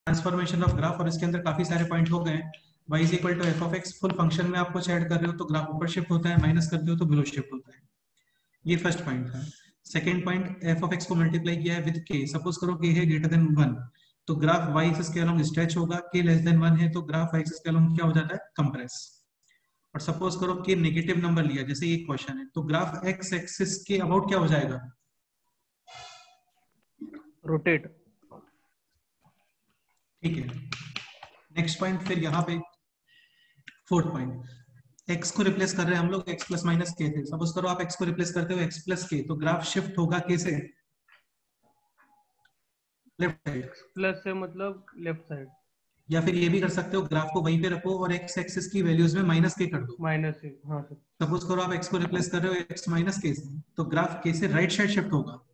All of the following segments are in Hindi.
ट्रांसफॉर्मेशन ऑफ ग्राफ, और इसके अंदर काफी सारे पॉइंट हो गए। y is equal to f of x, full function में आप कुछ ऐड कर रहे हो तो ग्राफ ऊपर शिफ्ट होता है, माइनस करते हो तो बिलो शिफ्ट होता है। ये फर्स्ट पॉइंट था। Second point, F of x को मल्टीप्लाई किया है विद के। सपोज करो के है ग्रेटर देन 1, तो ग्राफ y एक्सिस के अलोंग स्ट्रेच होगा। के लेस देन 1 है तो ग्राफ y एक्सिस के अलोंग क्या हो जाता है, कंप्रेस। और सपोज करो कि नेगेटिव नंबर लिया, जैसे ये क्वेश्चन है, तो ग्राफ x एक्सिस के अबाउट क्या हो जाएगा, रोटेट। ठीक है। नेक्स्ट पॉइंट, फिर यहाँ पे फोर्थ पॉइंट, x को रिप्लेस कर रहे हैं हम लोग, x प्लस माइनस के थे। सपोज करो आप x को रिप्लेस करते हो x प्लस के, तो ग्राफ शिफ्ट होगा k से लेफ्ट साइड, प्लस से मतलब लेफ्ट साइड, या फिर ये भी कर सकते हो ग्राफ को वहीं पे रखो और x एक्सिस की वैल्यूज में माइनस के कर दो। माइनस से, हाँ सर। सपोज करो आप x को रिप्लेस कर रहे हो x माइनस के से, तो ग्राफ k से राइट साइड शिफ्ट होगा।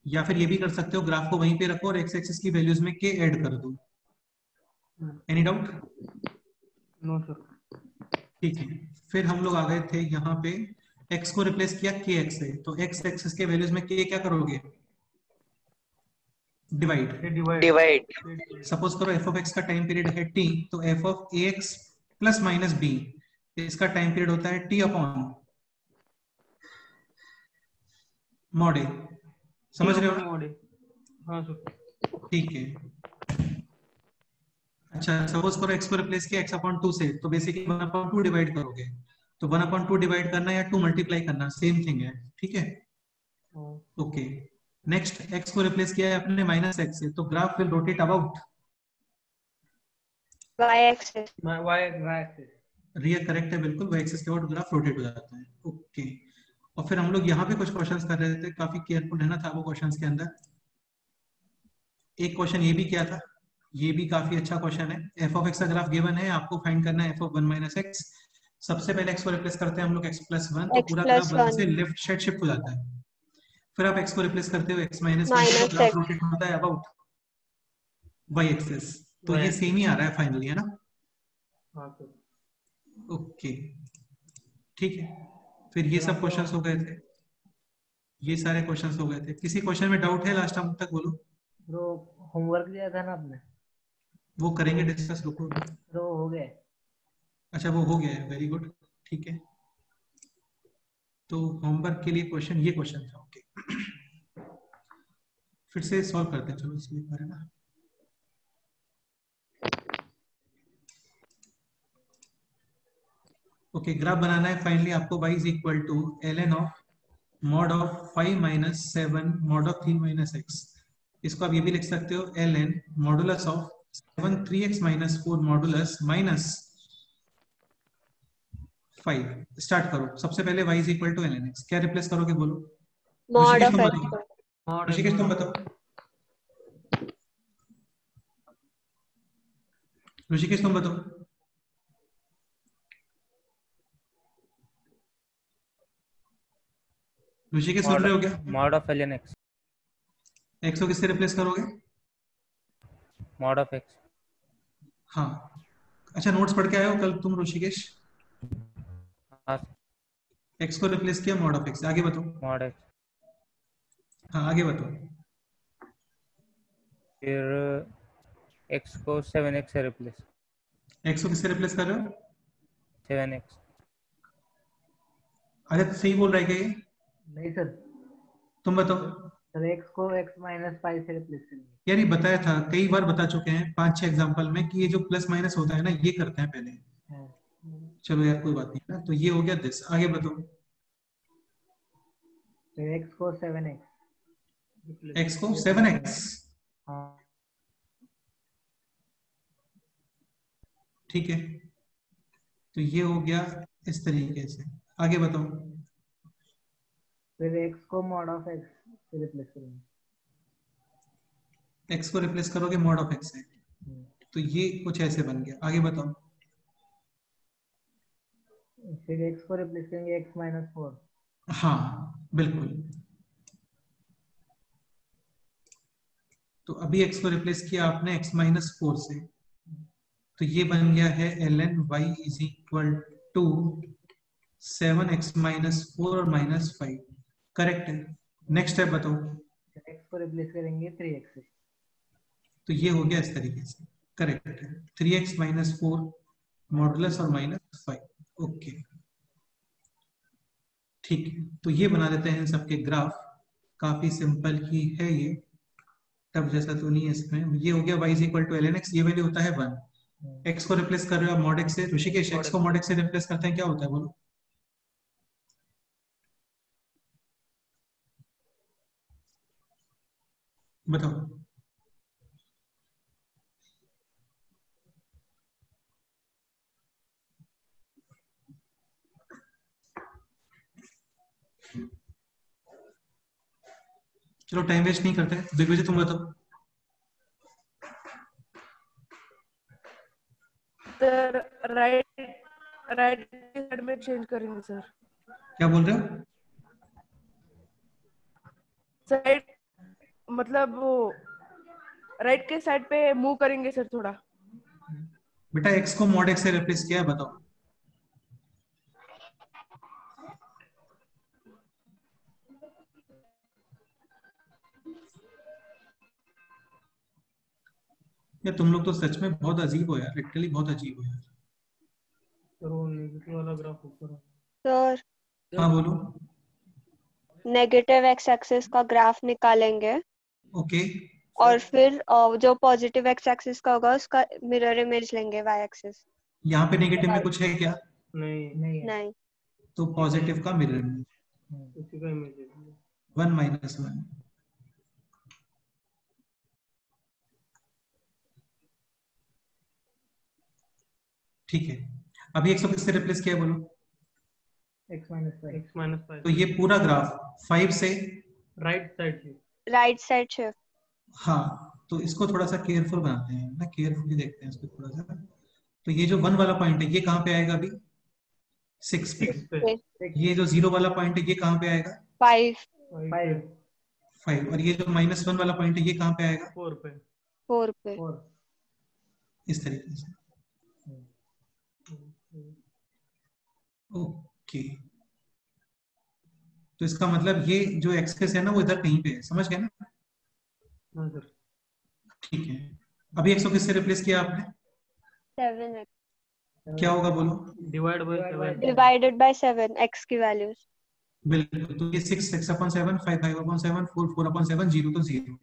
या फिर ये भी कर सकते हो ग्राफ को वहीं पे रखो और x एक्सिस की वैल्यूज में k ऐड कर दो। Any doubt? No sir. ठीक है। फिर हम लोग आ गए थे यहाँ पे, x को रिप्लेस किया kx से, तो x एक्सिस के वैल्यूज में k क्या करोगे, डिवाइड। सपोज करो f ऑफ x का टाइम पीरियड है t, तो f of ax plus minus b, इसका टाइम पीरियड होता है t अपॉन मॉड a। समझ रहे हो? हाँ सर। ठीक है। अच्छा, सपोज करो x को रिप्लेस किया x अपॉन 2 से, तो बेसिकली 1 अपॉन 2 डिवाइड करोगे। तो 1 अपॉन 2 डिवाइड करना या 2 मल्टीप्लाई करना, सेम थिंग है, ठीक है। ओके। नेक्स्ट, x को रिप्लेस किया है अपने माइनस x से, तो graph will rotate about y axis. Real correct है, बिल्कुल y एक्सिस के अबाउट ग्राफ रोटेट हो जाता है। ओके। और फिर हम लोग यहाँ पे कुछ क्वेश्चंस कर रहे थे, काफी केयरफुल रहना था वो क्वेश्चंस के अंदर। एक क्वेश्चन ये भी किया था, ये भी काफी अच्छा क्वेश्चन है। एफ ऑफ एक्स का ग्राफ गिवन है, आपको फाइंड करना है एफ ऑफ 1 माइनस एक्स। सबसे पहले x को रिप्लेस करते हैं हम लोग x प्लस 1, तो पूरा ग्राफ 1 से लेफ्ट साइड शिफ्ट हो जाता है। फिर आप x को रिप्लेस करते हो x माइनस 1, तो ग्राफ रोटेट होता है अबाउट y एक्सिस। तो ये सेम ही आ रहा है फाइनली, है ना? ओके, ठीक है। फिर ये सब क्वेश्चंस हो गए थे, ये सारे क्वेश्चंस हो गए थे। किसी क्वेश्चन में डाउट है लास्ट टाइम तक, बोलो। ब्रो होमवर्क दिया था ना आपने, वो करेंगे डिस्कस, रुको। ब्रो हो गए? अच्छा, वो हो गया है, वेरी गुड, ठीक है। तो होमवर्क के लिए क्वेश्चन, ये क्वेश्चन था, ओके। फिर से सॉल्व करते हैं, चलो इसमें बारे में। ओके, ग्राफ बनाना है फाइनली आपको। y is equal to ln of mod of 5 minus 7 mod of 3 minus x। इसको आप ये भी लिख सकते हो ln modulus of 7 3x minus 4 modulus minus 5। Start करो। सबसे पहले y is equal to ln x, क्या रिप्लेस करोगे, बोलो। Mod of Rishikesh x। Rishikesh तुम बताओ। ऋषिकेश तुम बताओ। ऋषिकेश सुन रहे हो क्या? Mod of ln x। x को किससे रिप्लेस करोगे? Mod of x। हाँ, अच्छा, नोट्स पढ़ के आए हो कल तुम ऋषिकेश? हाँ। x को रिप्लेस किया मॉड ऑफ x, आगे बताओ। Mod x। हाँ, आगे बताओ। फिर x को 7x से रिप्लेस। x को किससे रिप्लेस कर रहे हो? 7x। अच्छा, तो सही बोल रहा है क्या ये? नहीं सर, तुम बताओ। सर x को x माइनस 5 से रिप्लेस करेंगे। यार ये बताया था, कई बार बता चुके हैं 5-6 एग्जांपल में कि ये जो प्लस माइनस होता है ना, ये करते हैं पहले। चलो यार, कोई बात नहीं ना। तो ये हो गया दिस, आगे बताओ। तो x को 7x। x को 7x, हाँ, ठीक है। तो ये हो गया इस तरीके से, आगे बताओ। फिर x को मॉड ऑफ x से रिप्लेस करेंगे। x को रिप्लेस करोगे मॉड ऑफ x से, तो ये कुछ ऐसे बन गया, आगे बताओ। फिर x को रिप्लेस करेंगे x माइनस 4। हाँ बिल्कुल। तो अभी x को रिप्लेस किया आपने x माइनस 4 से, तो ये बन गया है ln y is equal to 7x minus 4 और माइनस 5। करेक्ट है। नेक्स्ट स्टेप बताओ। x को रिप्लेस करेंगे 3x से। तो ये हो गया इस तरीके से, करेक्ट है। 3x माइनस 4 मॉडुलस और माइनस 5। ओके ठीक है, तो ये बना देते हैं सबके ग्राफ। काफी सिंपल ही है ये, तब जैसा तो नहीं है इसमें। ये हो गया y is equal to ln x, ये वैल्यू होता है 1। x को रिप्लेस कर रहे हो आप मॉड x से। ऋषिकेश, x को मॉड x से रिप्लेस करते हैं क्या होता है बोलो? बताओ। चलो टाइम वेस्ट नहीं करते, दिग्विजय तुम बताओ। सर राइट राइट साइड में चेंज करेंगे सर। क्या बोल रहे हो? साइड मतलब वो राइट के साइड पे मूव करेंगे सर थोड़ा। बेटा x को मॉड x से रिप्लेस किया है, बताओ। यार तुम लोग तो सच में बहुत अजीब हो यार, लिटरली बहुत अजीब हो यार। सर वो नेगेटिव वाला ग्राफ ऊपर है। सर हाँ बोलो। नेगेटिव एक्स एक्सिस का ग्राफ निकालेंगे ओके और फिर जो पॉजिटिव एक्स एक्सिस का होगा उसका मिरर इमेज लेंगे वाई एक्सिस। यहाँ पे नेगेटिव में कुछ है क्या? नहीं नहीं है। नहीं। तो पॉजिटिव का मिरर इमेज उसी का इमेज है। 1 माइनस 1। ठीक है, अभी 100 किससे रिप्लेस किया है बोलो? x minus 5। x माइनस 5 तो ये पूरा ग्राफ 5 से राइट साइड से। Right side shift. हाँ, तो इसको थोड़ा सा केयरफुल बनाते हैं ना, केयरफुली देखते हैं इसको थोड़ा सा। तो ये जो 1 वाला पॉइंट है ये कहाँ पे आएगा अभी? 6 पे। 6 पे। ये जो 0 वाला पॉइंट है ये कहाँ पे आएगा? 5 5 5। और ये जो -1 वाला पॉइंट है ये कहाँ पे आएगा? 4 पे। 4 पे। 4। इस तरीके से। ओके, तो इसका मतलब ये जो एक्सेस है ना वो इधर कहीं पे है, समझ गए ना? हाँ सर। ठीक है, अभी 100 किससे रिप्लेस किया आपने? 7x क्या होगा बोलो? Divide by 7। Divided by 7 x की वैल्यूज। बिल्कुल, तो ये 6/7, 5 5/7, 4 4/7, 0 तो 0।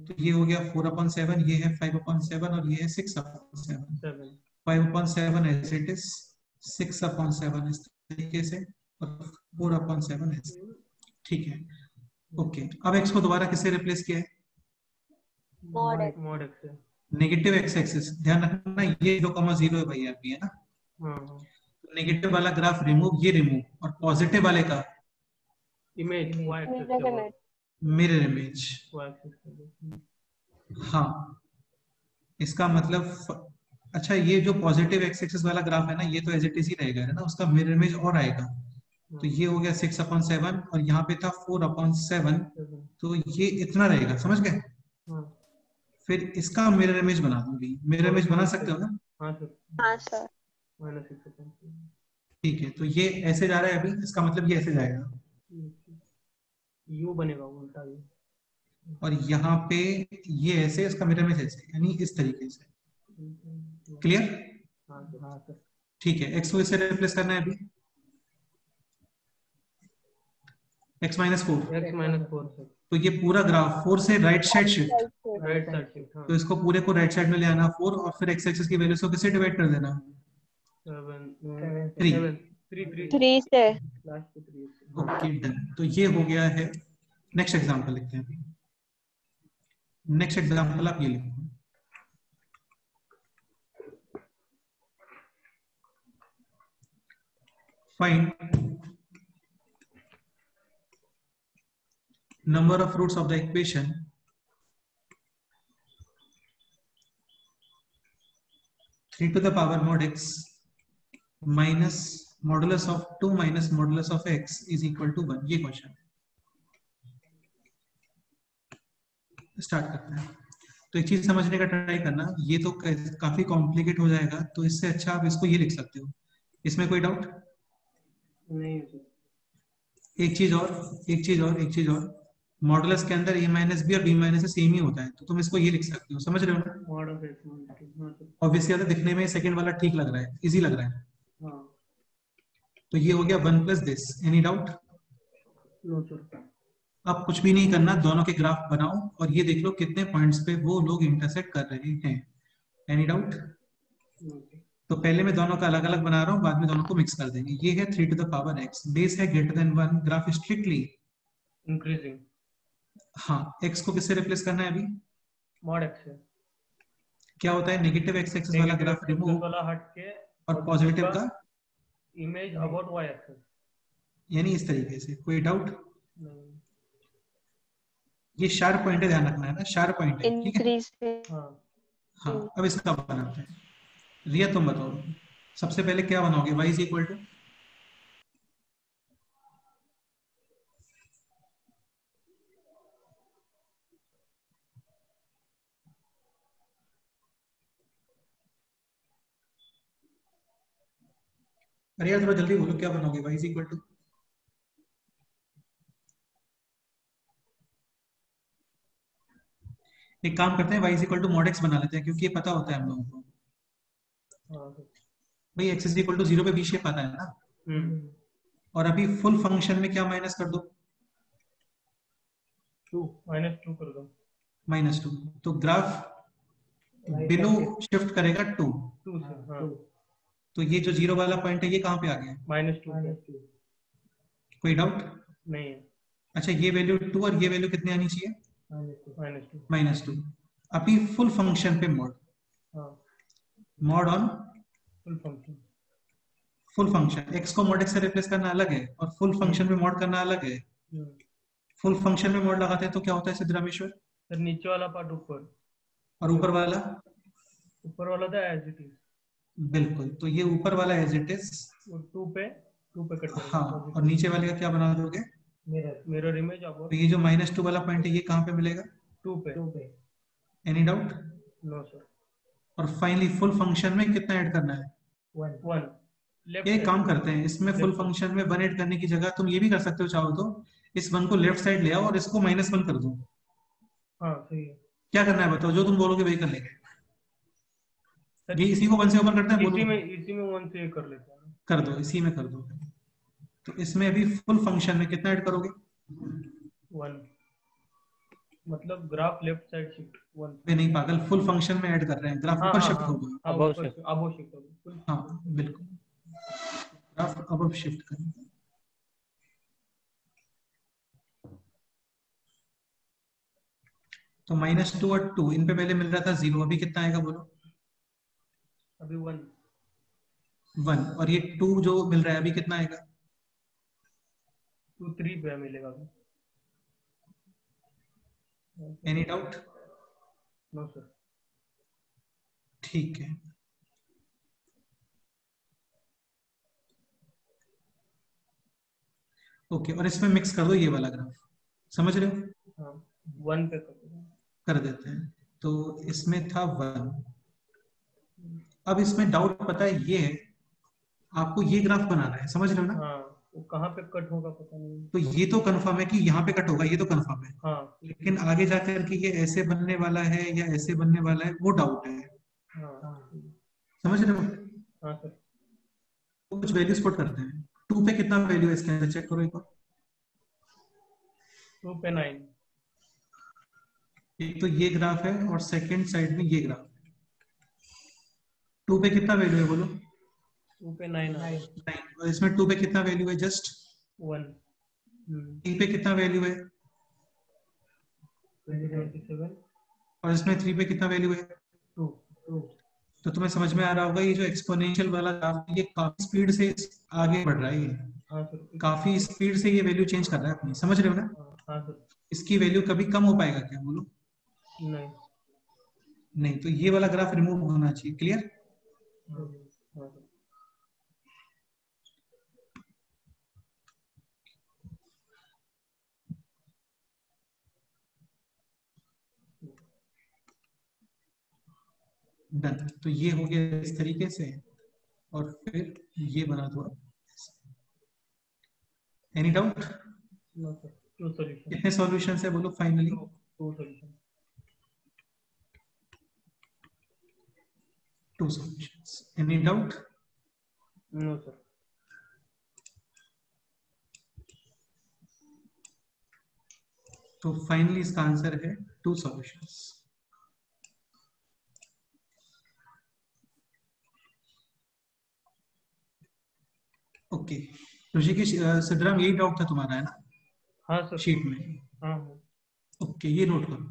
तो ये हो गया 4/7, ये है 5/7 और ये है 6/7। 5/7 एज इट इज, 6/7 इस तरीके से और 4/7 ऐसे। ठीक है, ओके। अब x को दोबारा किससे रिप्लेस किया है? Mod x। मॉड x से। नेगेटिव x एक्सिस, ध्यान रखना ये 0,0 है भाई अभी, है ना? हाँ नेगेटिव वाला ग्राफ रिमूव, ये रिमूव, और पॉजिटिव वाले का इमेज y एक्सिस मिरर के image. Mirror image. y axis के। हाँ, इसका मतलब अच्छा, ये जो पॉजिटिव एक्स एक्सिस वाला ग्राफ है ना ये तो एज इट इज ही रहेगा, है ना? उसका मिरर इमेज और आएगा। तो ये हो गया 6/7 और यहाँ पे था 4/7, तो ये इतना रहेगा, समझ गए? हाँ फिर इसका मिरर इमेज बना दूंगी। मिरर इमेज बना सकते हो ना? हाँ सर। हाँ सर। -6। ठीक है, तो ये ऐसे जा रहा है अभी, इसका मतलब ये ऐसे जाएगा u बनेगा उल्टा u। और यहाँ पे ये ऐसे, इसका मिरर इमेज ऐसे, यानी इस तरीके से। क्लियर? हाँ सर। हाँ सर। ठीक है, एक्स को इससे रिप्लेस करना है अभी। x -4, x -4 से। तो ये पूरा ग्राफ 4 से right side shift, right side से। हाँ तो इसको पूरे को राइट साइड में ले आना 4 और फिर x एक्सिस की वैल्यू को किससे डिवाइड कर देना? 7 3। 3 से। लास्ट पे 3। ओके डन, तो ये हो गया है। नेक्स्ट एग्जांपल लिखते हैं। नेक्स्ट एग्जांपल आप ये लिखो, find number of roots of the equation (3 to the power mod x minus modulus of 2 minus modulus of x is equal to 1। ये क्वेश्चन स्टार्ट करते हैं। तो एक चीज समझने का ट्राई करना, ये तो काफी कॉम्प्लिकेट हो जाएगा, तो इससे अच्छा आप इसको ये लिख सकते हो। इसमें कोई डाउट? नहीं सर। एक चीज और, एक चीज और, एक चीज और, मॉडुलस के अंदर a माइनस बी और b माइनस सेम ही होता है, तो तुम इसको ये लिख सकते हो, समझ रहे हो ना? Mod of x minus two. हाँ सर। ऑब्वियसली आता दिखने में सेकंड वाला ठीक लग रहा है, इजी लग रहा है। हाँ। तो ये हो गया 1 plus this. Any doubt? No sir. अब कुछ भी नहीं करना, दोनों के ग्राफ बनाओ और ये देख लो कितने पॉइंट्स पे वो लोग इंटरसेक्ट कर रहे हैं। Any doubt? No sir. तो पहले मैं दोनों का अलग अलग बना रहा हूँ, बाद में दोनों को मिक्स कर देंगे। ये है 3 to the power x, base है greater than 1, graph strictly increasing. हाँ, x को किससे रिप्लेस करना है अभी? मॉड एक्स है। क्या होता है? नेगेटिव x एक्सिस वाला ग्राफ रिमूव वाला हट के और पॉजिटिव का इमेज अबाउट वाई एक्सिस। यानी इस तरीके से। कोई डाउट? नहीं। ये शार्प पॉइंट है, ध्यान रखना है ना, शार्प पॉइंट है, ठीक है? इंक्रीज। हाँ। हाँ, अब इसका बनाते हैं। रिया तुम बताओ, सबसे पहले क्या बनाओगे? y इज इक्वल टू अरे यार थोड़ा जल्दी बोलो, क्या बनाओगे? y इज इक्वल टू एक काम करते हैं, y is equal to mod x बना लेते हैं, क्योंकि ये पता होता है हम लोगों को। हाँ सर। भाई x इज इक्वल टू 0 पे b शेप आता है ना। और अभी फुल फंक्शन में क्या माइनस कर दो? 2 -2 कर दो। -2। तो ग्राफ बिलो शिफ्ट करेगा 2। 2 से। हाँ। तो ये जो 0 वाला पॉइंट है ये कहाँ पे आ गया? -2। कोई डाउट? नहीं है। अच्छा, ये वैल्यू 2 और ये वैल्यू कितनी आनी चाहिए? -2। -2। अभी फुल फंक्शन पे मॉड, हाँ। Mod on full function. Full function. x को मॉड x से रिप्लेस करना अलग है और फुल फंक्शन में मॉड करना अलग है। फुल फंक्शन में मॉड लगाते हैं तो क्या होता है सिद्धरामेश्वर? सर नीचे वाला पार्ट ऊपर और ऊपर वाला? ऊपर वाला था एज इट इज। बिल्कुल, तो ये ऊपर वाला एज इट इज। 2 पे कट करेगा। हाँ, और नीचे वाले का क्या बना दोगे? मिरर इमेज तो अब ये जो -2 वाला पॉइंट है ये कहाँ पे मिलेगा? 2 पे। Any doubt? No sir. और फाइनली फुल फंक्शन में कितना ऐड करना है? 1 लेफ्ट। ये काम करते हैं, इसमें फुल फंक्शन में 1 ऐड करने की जगह तुम ये भी कर सकते हो, चाहो तो इस 1 को लेफ्ट साइड ले आओ और इसको -1 कर दो। हाँ सही है। क्या करना है बताओ, जो तुम बोलोगे वही कर लेंगे। ये इसी को 1 से ऊपर करते हैं, बोलो। इसी में 1 से कर लेते हैं। कर दो, इसी में कर दो। तो इसमें अभी फुल फंक्शन में कितना ऐड करोगे? 1 मतलब ग्राफ लेफ्ट साइड शिफ्ट 1। नहीं पागल, फुल फंक्शन में ऐड कर रहे हैं, ग्राफ ऊपर शिफ्ट होगा। Above shift. हाँ बिल्कुल, ग्राफ अबव शिफ्ट करें। तो -2 और 2 इन पे पहले मिल रहा था 0, अभी कितना आएगा बोलो? अभी 1। 1। और ये 2 जो मिल रहा है अभी कितना आएगा? 2 3 पे मिलेगा। Any doubt? No sir. ठीक है, ओके। और इसमें मिक्स कर दो ये वाला ग्राफ, समझ रहे हो? हाँ 1 पे कर देते हैं। तो इसमें था 1। अब इसमें डाउट पता है ये है, आपको ये ग्राफ बनाना है, समझ रहे हो ना? हाँ वो कहाँ पे कट होगा पता नहीं। तो ये तो कंफर्म है कि यहाँ पे कट होगा, ये तो कंफर्म है। हाँ लेकिन आगे जाकर के ये ऐसे बनने वाला है या ऐसे बनने वाला है, वो डाउट है। हाँ समझ रहे हो? हाँ सर। तो कुछ वैल्यूज पुट करते हैं। 2 पे कितना वैल्यू है इसके अंदर, चेक करो एक बार। 2 पे 9। एक तो ये ग्राफ है और सेकंड साइड में ये ग्राफ है। 2 पे कितना वैल्यू है बोलो? 2 पे 9। 9। और इसमें 2 पे कितना वैल्यू है? जस्ट 1। 3 पे कितना वैल्यू है? 27। और इसमें 3 पे कितना वैल्यू है? 2। तो तुम्हें समझ में आ रहा होगा ये जो एक्सपोनेंशियल वाला ग्राफ है ये काफी स्पीड से आगे बढ़ रहा है। ये हाँ सर। काफी स्पीड से ये वैल्यू चेंज कर रहा है अपनी, समझ रहे हो ना? हाँ सर। इसकी वैल्यू कभी कम हो पाएगा क्या बोलो? नहीं। नहीं, तो ये वाला ग्राफ रिमूव होना चाहिए। क्लियर? हाँ सर। डन। तो ये हो गया इस तरीके से, और फिर ये बना दो। Any doubt? No sir. Two solution कितने सॉल्यूशंस है बोलो finally? Two solution two solutions. Any doubt? No sir तो फाइनली इसका आंसर है two solutions. Okay Rishikesh Siddharam यही डाउट था तुम्हारा है ना हाँ सर शीट में? हाँ हाँ ओके ये नोट करो।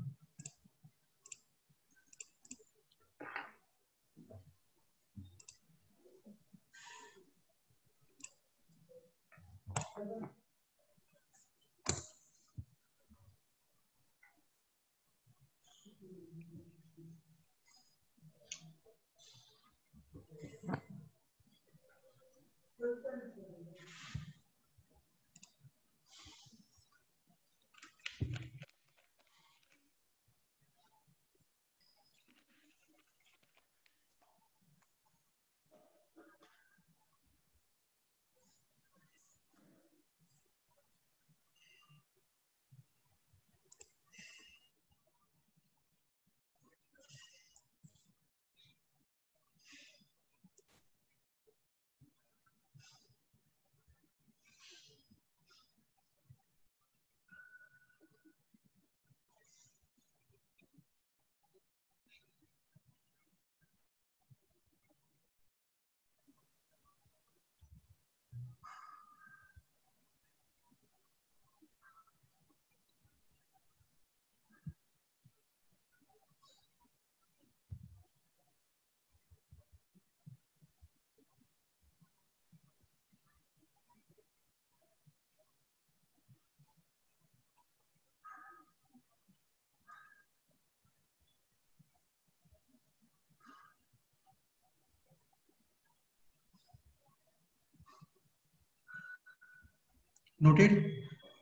नोटेड?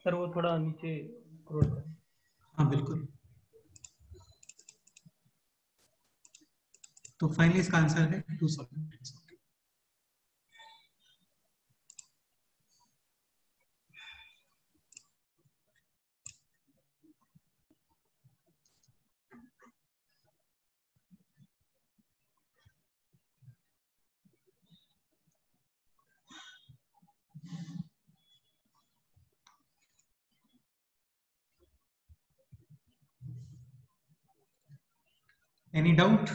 सर वो थोड़ा नीचे स्क्रॉल करें। हाँ बिल्कुल। तो फाइनली इसका आंसर है two solutions. Any doubt?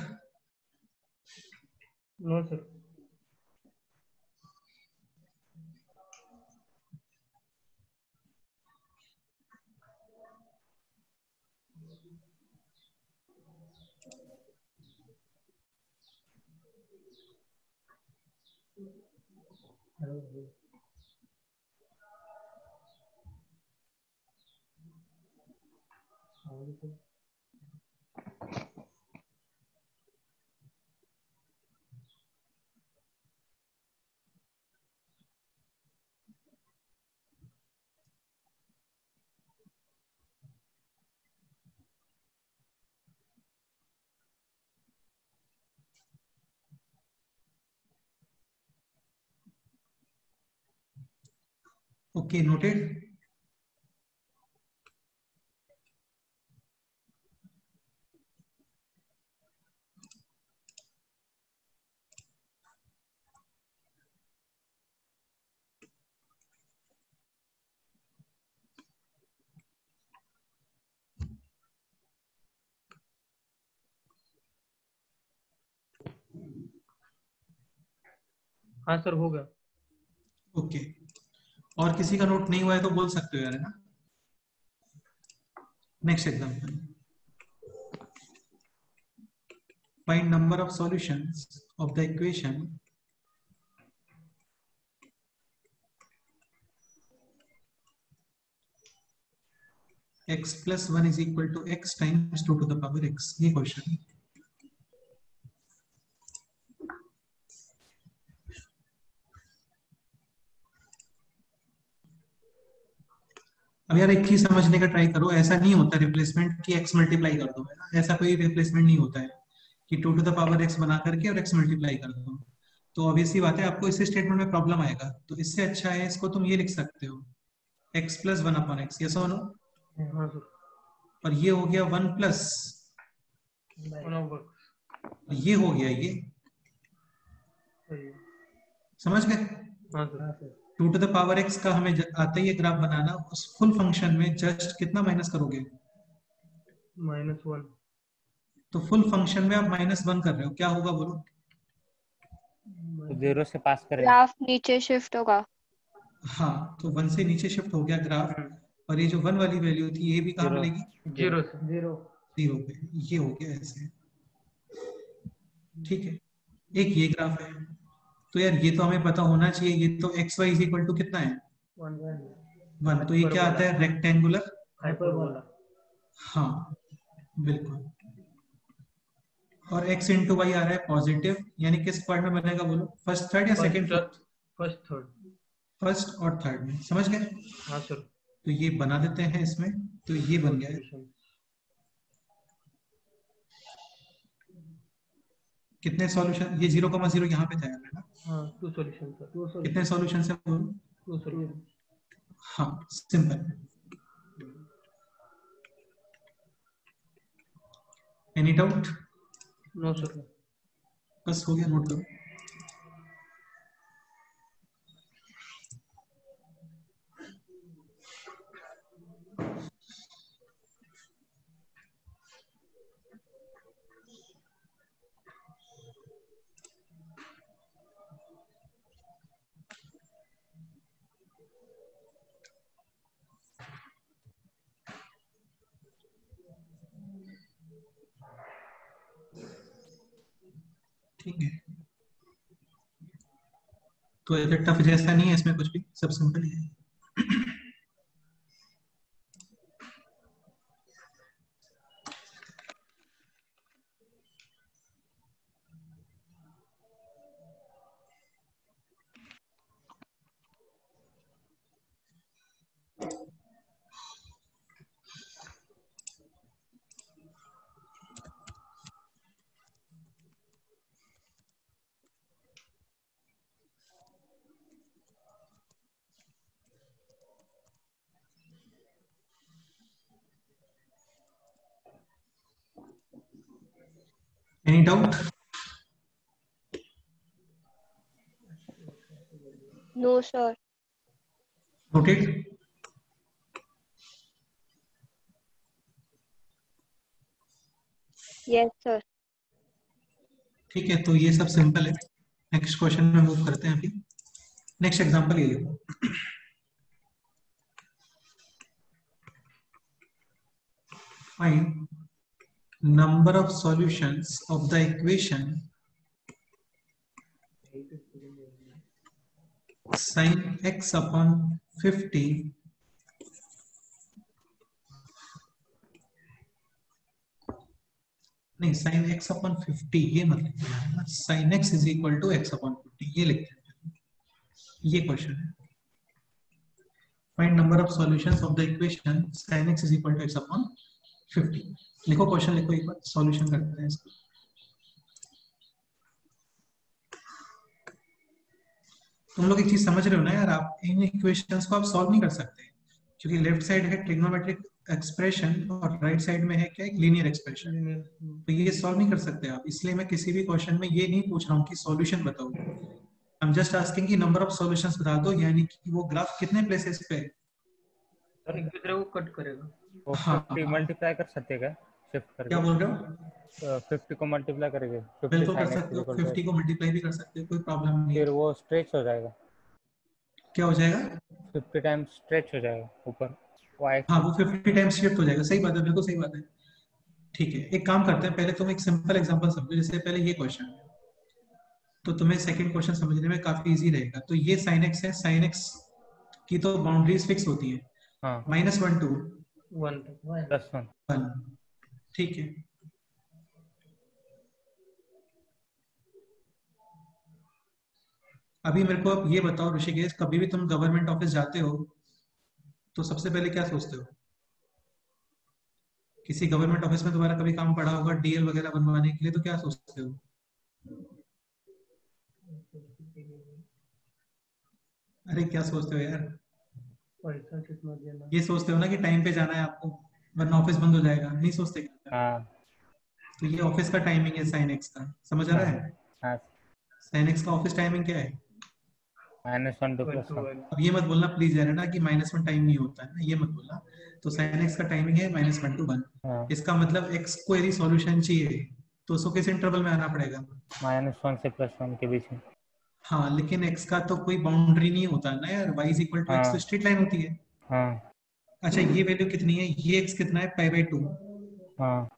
No sir okay noted. हाँ सर हो गया। ओके और किसी का नोट नहीं हुआ है तो बोल सकते हो यार, है ना? Next example, find number of solutions of the equation x plus 1 is equal to x times 2 to the power x। ये क्वेश्चन है। अब यार एक चीज समझने का ट्राई करो, ऐसा नहीं होता रिप्लेसमेंट कि x मल्टीप्लाई कर दो, है ना? ऐसा कोई रिप्लेसमेंट नहीं होता है कि 2 टू द पावर x बना करके और x मल्टीप्लाई कर दो। तो ऑब्वियसली बात है आपको इस स्टेटमेंट में प्रॉब्लम आएगा, तो इससे अच्छा है इसको तुम ये लिख सकते हो x plus 1 upon x, yes और नो? हाँ सर। और ये हो गया 1 प्लस, 1 ओवर ये हो गया ये, सही है। समझ गए? हाँ sir. 2 to the power x का हमें आता ही है ग्राफ बनाना, उस फुल फंक्शन में जस्ट कितना माइनस करोगे? -1 तो फुल फंक्शन में आप -1 कर रहे हो, क्या होगा बोलो? तो 0 से पास करेगा। ग्राफ नीचे शिफ्ट होगा। हाँ, तो 1 से नीचे शिफ्ट हो गया ग्राफ, और ये जो 1 वाली वैल्यू थी ये भी कहाँ 0 मिलेगी? 0 से 0 0 पे, ये हो गया ऐसे, ठीक है। एक ये ग्राफ है, तो यार ये तो हमें पता होना चाहिए, ये तो x y is equal to कितना है? 1, तो ये क्या आता है? Rectangular hyperbola. हाँ बिल्कुल, और x इंटू वाई आ रहा है पॉजिटिव, यानी किस पार्ट में बनेगा बोलो? फर्स्ट थर्ड या सेकंड? First third. फर्स्ट और थर्ड में, समझ गए? हाँ सर। तो ये बना देते हैं इसमें, तो ये बन गया है। कितने सॉल्यूशन? ये 0,0 यहाँ पे था ना? हाँ 2 सॉल्यूशन सर। कितने सॉल्यूशन है बोलो? 2 सॉल्यूशन। हाँ simple. Any doubt? No sir. बस हो गया, नोट करो। ठीक है, तो ऐसे टफ जैसा नहीं है इसमें कुछ भी, सब सिंपल ही है। Any doubt? No sir. Noted? Yes sir. ठीक है, तो ये सब सिंपल है। नेक्स्ट क्वेश्चन में मूव करते हैं अभी। नेक्स्ट एग्जांपल ये लो। Find number of solutions of the equation sin x upon 50 नहीं, sin x upon 50 ये मतलब sin x is equal to x upon 50, ये लिखते हैं। ये क्वेश्चन है, find number of solutions of the equation sin x is equal to x upon 50। लिखो क्वेश्चन, लिखो एक बार, सॉल्यूशन करते हैं इसका। तुम लोग एक चीज समझ रहे हो ना यार, आप इन इक्वेशंस को आप सॉल्व नहीं कर सकते, क्योंकि लेफ्ट साइड है ट्रिग्नोमेट्रिक एक्सप्रेशन और राइट साइड में है क्या? एक लीनियर एक्सप्रेशन। तो ये सॉल्व नहीं कर सकते आप, इसलिए मैं किसी भी क्वेश्चन में ये नहीं पूछ रहा हूँ कि सॉल्यूशन बताओ, आई एम जस्ट आस्किंग कि नंबर ऑफ सॉल्यूशंस बता दो, यानी कि वो ग्राफ कितने प्लेसेस पे है। सर एक दूसरे को कट करेगा। वो हाँ, 50 मल्टीप्लाई कर सकते हैं क्या? शिफ्ट करके क्या बोल रहे हो? 50 को मल्टीप्लाई करेंगे, 50 बिल्कुल कर sin x सकते हो, equal to 50 को मल्टीप्लाई भी कर सकते हो, कोई प्रॉब्लम नहीं फिर है। वो स्ट्रेच हो जाएगा, क्या हो जाएगा? 50 टाइम्स स्ट्रेच हो जाएगा ऊपर y हाँ, वो 50 टाइम्स शिफ्ट हो जाएगा, सही बात है, बिल्कुल सही बात है। ठीक है, एक काम करते हैं, पहले तुम एक सिंपल एग्जांपल समझो, जैसे पहले ये क्वेश्चन है, तो तुम्हें सेकंड क्वेश्चन समझने में काफी इजी रहेगा। तो ये sin x है, sin x की तो बाउंड्रीज फिक्स होती है, हाँ -1 to 1 +1 1, ठीक है। अभी मेरे को आप ये बताओ ऋषिकेश, कभी भी तुम गवर्नमेंट ऑफिस जाते हो तो सबसे पहले क्या सोचते हो? किसी गवर्नमेंट ऑफिस में तुम्हारा कभी काम पड़ा होगा डीएल वगैरह बनवाने के लिए, तो क्या सोचते हो? अरे क्या सोचते हो यार? पैसा कितना देना? ये सोचते हो ना कि टाइम पे जाना है आपको, वरना ऑफिस बंद हो जाएगा, नहीं सोचते क्या? हाँ तो ये ऑफिस का टाइमिंग है साइन एक्स का, समझ आ रहा है? हाँ साइन एक्स का ऑफिस टाइमिंग क्या है? -1 to 1 to +1 1 अब ये मत बोलना प्लीज यार, है ना, कि -1 टाइम नहीं होता है ना, ये मत बोलना। तो साइन एक्स का टाइमिंग है -1 to 1। हाँ इसका मतलब एक्स को यदि सॉल्यूशन चाहिए तो उसको किस इंटरवल में आना पड़ेगा? -1 से +1 के बीच में। हाँ, लेकिन x का तो कोई बाउंड्री नहीं होता ना यार, y is equal to x तो हाँ स्ट्रेट लाइन होती है। हाँ अच्छा, ये वैल्यू कितनी है? ये x कितना है? π/2। हाँ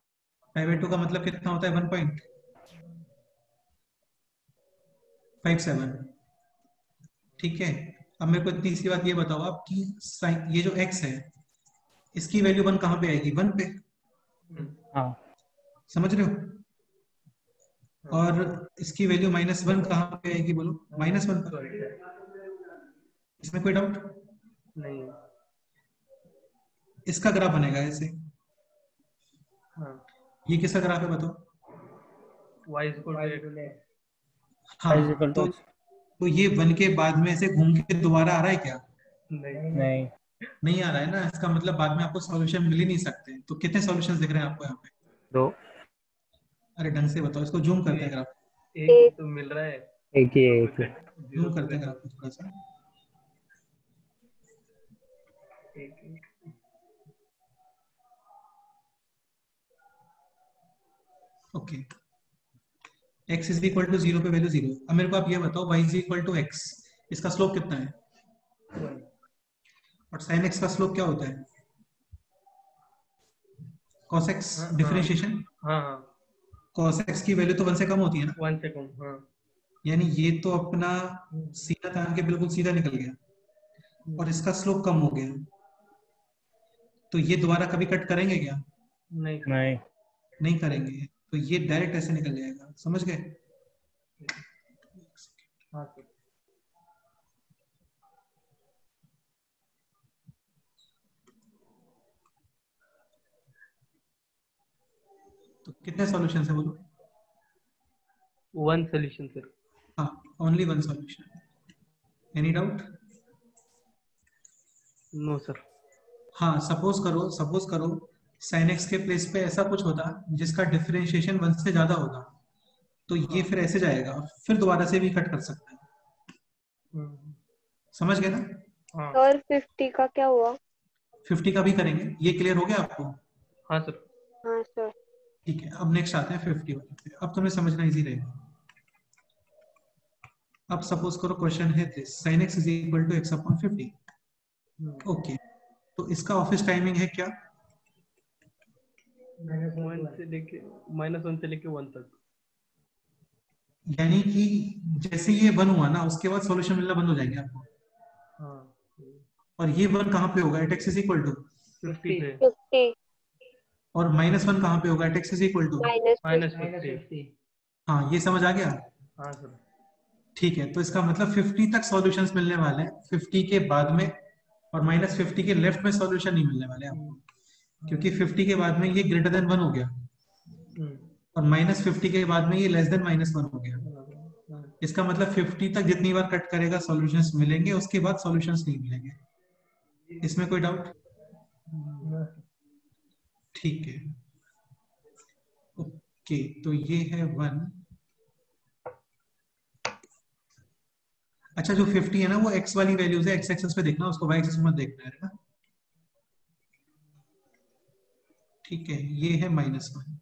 π/2 का मतलब कितना होता है? 1.57। ठीक है। अब मेरे को इतनी सी बात ये बताओ आप कि साइन ये जो x है इसकी वैल्यू 1 कहाँ पे आएगी? 1 पे, हाँ समझ रहे हो? और इसकी वैल्यू -1 कहाँ पे आएगी बोलो? -1 पर। इसमें कोई डाउट? नहीं। इसका ग्राफ बनेगा ऐसे। हाँ, ये किसका ग्राफ है बताओ? y is equal to x। हाँ, y = तो x। ये 1 के बाद में ऐसे घूम के दोबारा आ रहा है क्या? नहीं। नहीं नहीं आ रहा है ना, इसका मतलब बाद में आपको सॉल्यूशन मिल ही नहीं सकते। तो कितने सॉल्यूशंस दिख रहे हैं आपको यहाँ पे? 2 अरे ढंग से बताओ, इसको जूम करते हैं ग्राफ, एक तो मिल रहा है। एक ही है एक ही। जूम करते हैं ग्राफ को थोड़ा सा। Okay, x is equal to 0 पे वैल्यू 0। अब मेरे को आप ये बताओ y is equal to x, इसका स्लोप कितना है? और sin x का स्लोप क्या होता है? cos x differentiation. हाँ हाँ, cos x की वैल्यू तो 1 से कम होती है ना, 1 से कम। हाँ, यानी ये तो अपना सीधा तान के बिल्कुल सीधा निकल गया और इसका स्लोप कम हो गया। तो ये दोबारा कभी कट करेंगे क्या? नहीं। नहीं नहीं करेंगे, तो ये डायरेक्ट ऐसे निकल जाएगा, समझ गए? हाँ सर। तो कितने सॉल्यूशन है बोलो? 1 सोल्यूशन सर। हाँ, only 1 solution. Any doubt? No sir. हाँ, सपोज करो sin x के प्लेस पे ऐसा कुछ होता जिसका डिफरेंशिएशन 1 से ज्यादा होगा, तो ये फिर ऐसे जाएगा, फिर दोबारा से भी कट कर सकता है। समझ गए ना? हाँ और 50 का क्या हुआ? 50 का भी करेंगे। ये क्लियर हो गया आपको? हाँ सर। हाँ सर। ठीक है, अब नेक्स्ट आते हैं 50 वाले पे। अब तुम्हें समझना इजी रहेगा। अब सपोज करो क्वेश्चन है this, sin x is equal to x/50। Okay, तो इसका ऑफिस टाइमिंग है क्या? -1 से लेके -1 तक। यानी कि जैसे ये 1 हुआ ना, उसके बाद सॉल्यूशन मिलना बंद हो जाएंगे आपको। हाँ, और ये 1 कहाँ पे होगा? x इज इक्वल टू, 50 पे। 50 और -1 कहाँ पे होगा? x is equal to. -50। हाँ, ये समझ आ गया? हाँ सर। ठीक है, तो इसका मतलब 50 तक सॉल्यूशंस मिलने वाले हैं, 50 के बाद में और -50 के लेफ्ट में सॉल्यूशन नहीं मिलने वाले आपको, क्योंकि 50 के बाद में ये ग्रेटर देन 1 हो गया और -50 के बाद में ये लेस देन -1 हो गया। इसका मतलब 50 तक जितनी बार कट करेगा सॉल्यूशंस मिलेंगे, उसके बाद सॉल्यूशंस नहीं मिलेंगे। इसमें कोई डाउट? ठीक है, ओके, तो ये है 1। अच्छा, जो 50 है ना, वो x वाली वैल्यूज है, x एक्सिस पे देखना, उसको y एक्सिस पे मत देखना है ना। ठीक है, ये है -1।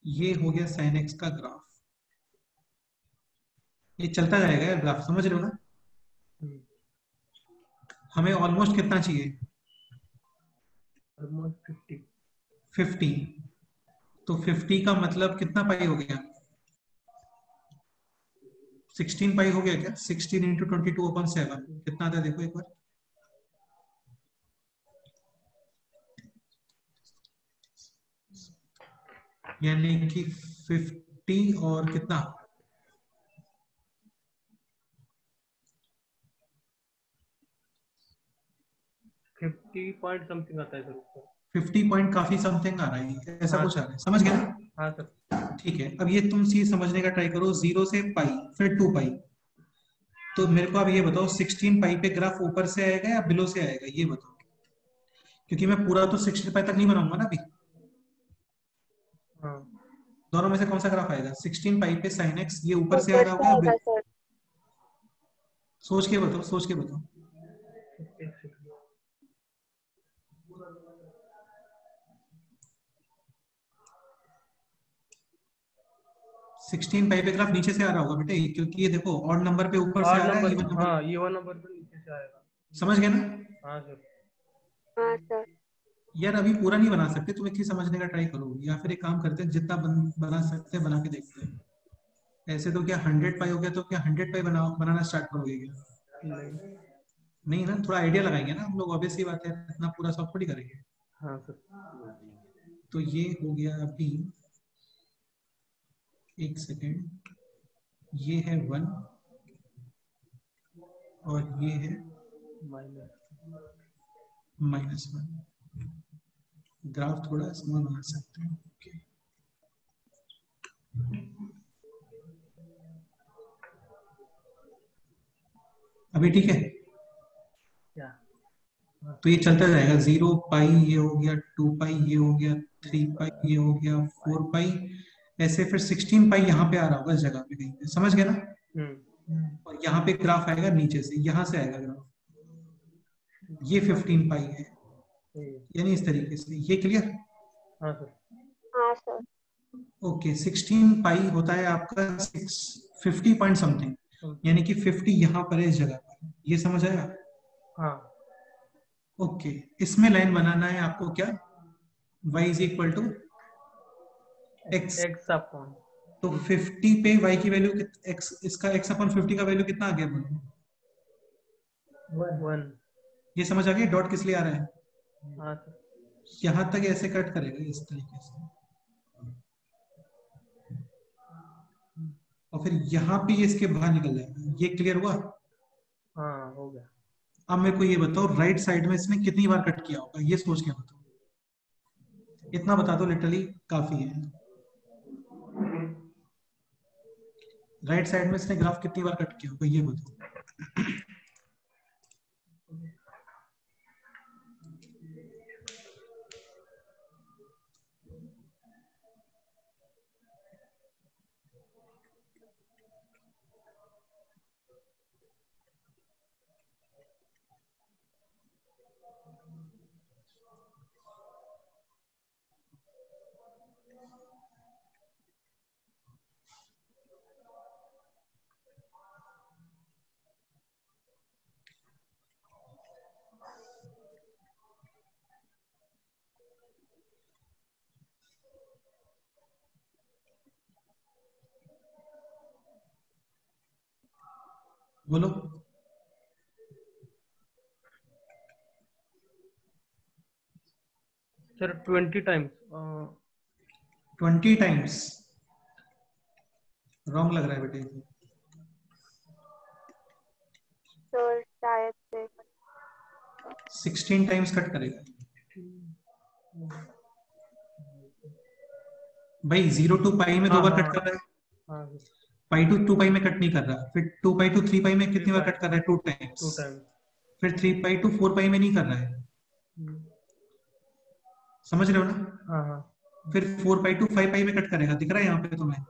ये हो गया sin x का ग्राफ। ये चलता जाएगा यार ग्राफ, समझ रहे हो ना? हमें ऑलमोस्ट कितना चाहिए? ऑलमोस्ट 50। 50। तो 50 का मतलब कितना पाई हो गया? 16 पाई हो गया क्या? 16 इंटू 22/7 कितना आता है देखो एक बार। यानी कि 50 और कितना? 50 पॉइंट समथिंग आता है सर ऊपर। 50 पॉइंट काफी समथिंग आ रहा है, ऐसा कुछ आ रहा है, समझ गए ना? हाँ सर। ठीक है, अब ये तुम चीज समझने का ट्राई करो, 0 से पाई फिर 2 पाई। तो मेरे को अब ये बताओ 16 पाई पे ग्राफ ऊपर से आएगा या बिलो से आएगा, ये बताओ, क्योंकि मैं पूरा तो 16 पाई तक नहीं बनाऊंगा ना अभी। हाँ दोनों में से कौन सा ग्राफ आएगा? 16 पाई पे sin x ये ऊपर से आ ऊपर रहा से होगा या आएगा सर। सोच के बताओ, सोच के बताओ। एक सेकंड। 16 पाई पे ग्राफ नीचे से आ रहा होगा बेटे, क्योंकि ये देखो ऑड नंबर पे ऊपर से आठ आ रहा है, नंबर, इवन नंबर। हाँ इवन नंबर पे नीचे से आएगा। समझ गए ना? हाँ सर। हाँ सर। यार अभी पूरा नहीं बना सकते, तुम एक चीज समझने का ट्राई करो, या फिर एक काम करते हैं, जितना बना सकते हैं बना के देखते हैं। ऐसे तो क्या 100 पाई हो गया, तो क्या 100 पाई बनाना स्टार्ट करोगे क्या? नहीं। नहीं ना, थोड़ा आइडिया लगाएंगे ना हम लोग, ऑब्वियसली बात है, इतना पूरा सब थोड़ी करेंगे। हाँ सर। तो ये हो गया अभी, एक सेकेंड, ये है 1 और ये है -1। ग्राफ थोड़ा स्मॉल बना सकते हैं। Okay. अभी ठीक है? क्या? तो ये चलता जाएगा, 0 पाई ये हो गया, 2 पाई ये हो गया, 3 पाई ये हो गया, 4 पाई, ऐसे फिर 16 पाई यहाँ पे आ रहा होगा इस जगह पे कहीं पे, समझ गया ना? और यहाँ पे ग्राफ आएगा नीचे से, यहाँ से आएगा ग्राफ, ये 15 पाई है, यानी इस तरीके से। ये क्लियर? हाँ सर। हाँ सर। ओके, 16 पाई होता है आपका 50 पॉइंट समथिंग, यानी कि 50 यहाँ पर है इस जगह पर, ये समझ आया? हाँ। ओके, इसमें लाइन बनाना है आपको क्या? y is equal to x। X upon, तो 50 पे y की वैल्यू x, इसका x अपॉन 50 का वैल्यू कितना आ गया बोलो? 1। ये समझ आ गया डॉट किस लिए आ रहा है? हाँ सर। यहां तक ऐसे कट करेगा इस तरीके से, और फिर यहाँ पे इसके बाहर निकल जाएगा। ये क्लियर हुआ? हाँ हो गया। अब मेरे को ये बताओ राइट साइड में इसने कितनी बार कट किया होगा, ये सोच के बताओ। इतना बता दो, लिटरली काफी है। राइट साइड में इसने ग्राफ कितनी बार कट किया होगा, ये बताओ। बोलो। Sir 20 times. 20 टाइम्स रॉन्ग लग रहा है बेटे। सर शायद से 16 टाइम्स कट करेगा भाई। 0 टू पाई में 2 बार कट कर रहा है, हाँ पाई टू 2 पाई में कट नहीं कर रहा, फिर 2 पाई टू 3 पाई में कितनी बार कट कर रहा है? 2 टाइम्स। 2 टाइम्स। फिर 3 पाई टू 4 पाई में नहीं कर रहा है, समझ रहे हो ना? हाँ हाँ। फिर 4 पाई टू 5 पाई में कट करेगा, दिख रहा है यहाँ पे तुम्हें?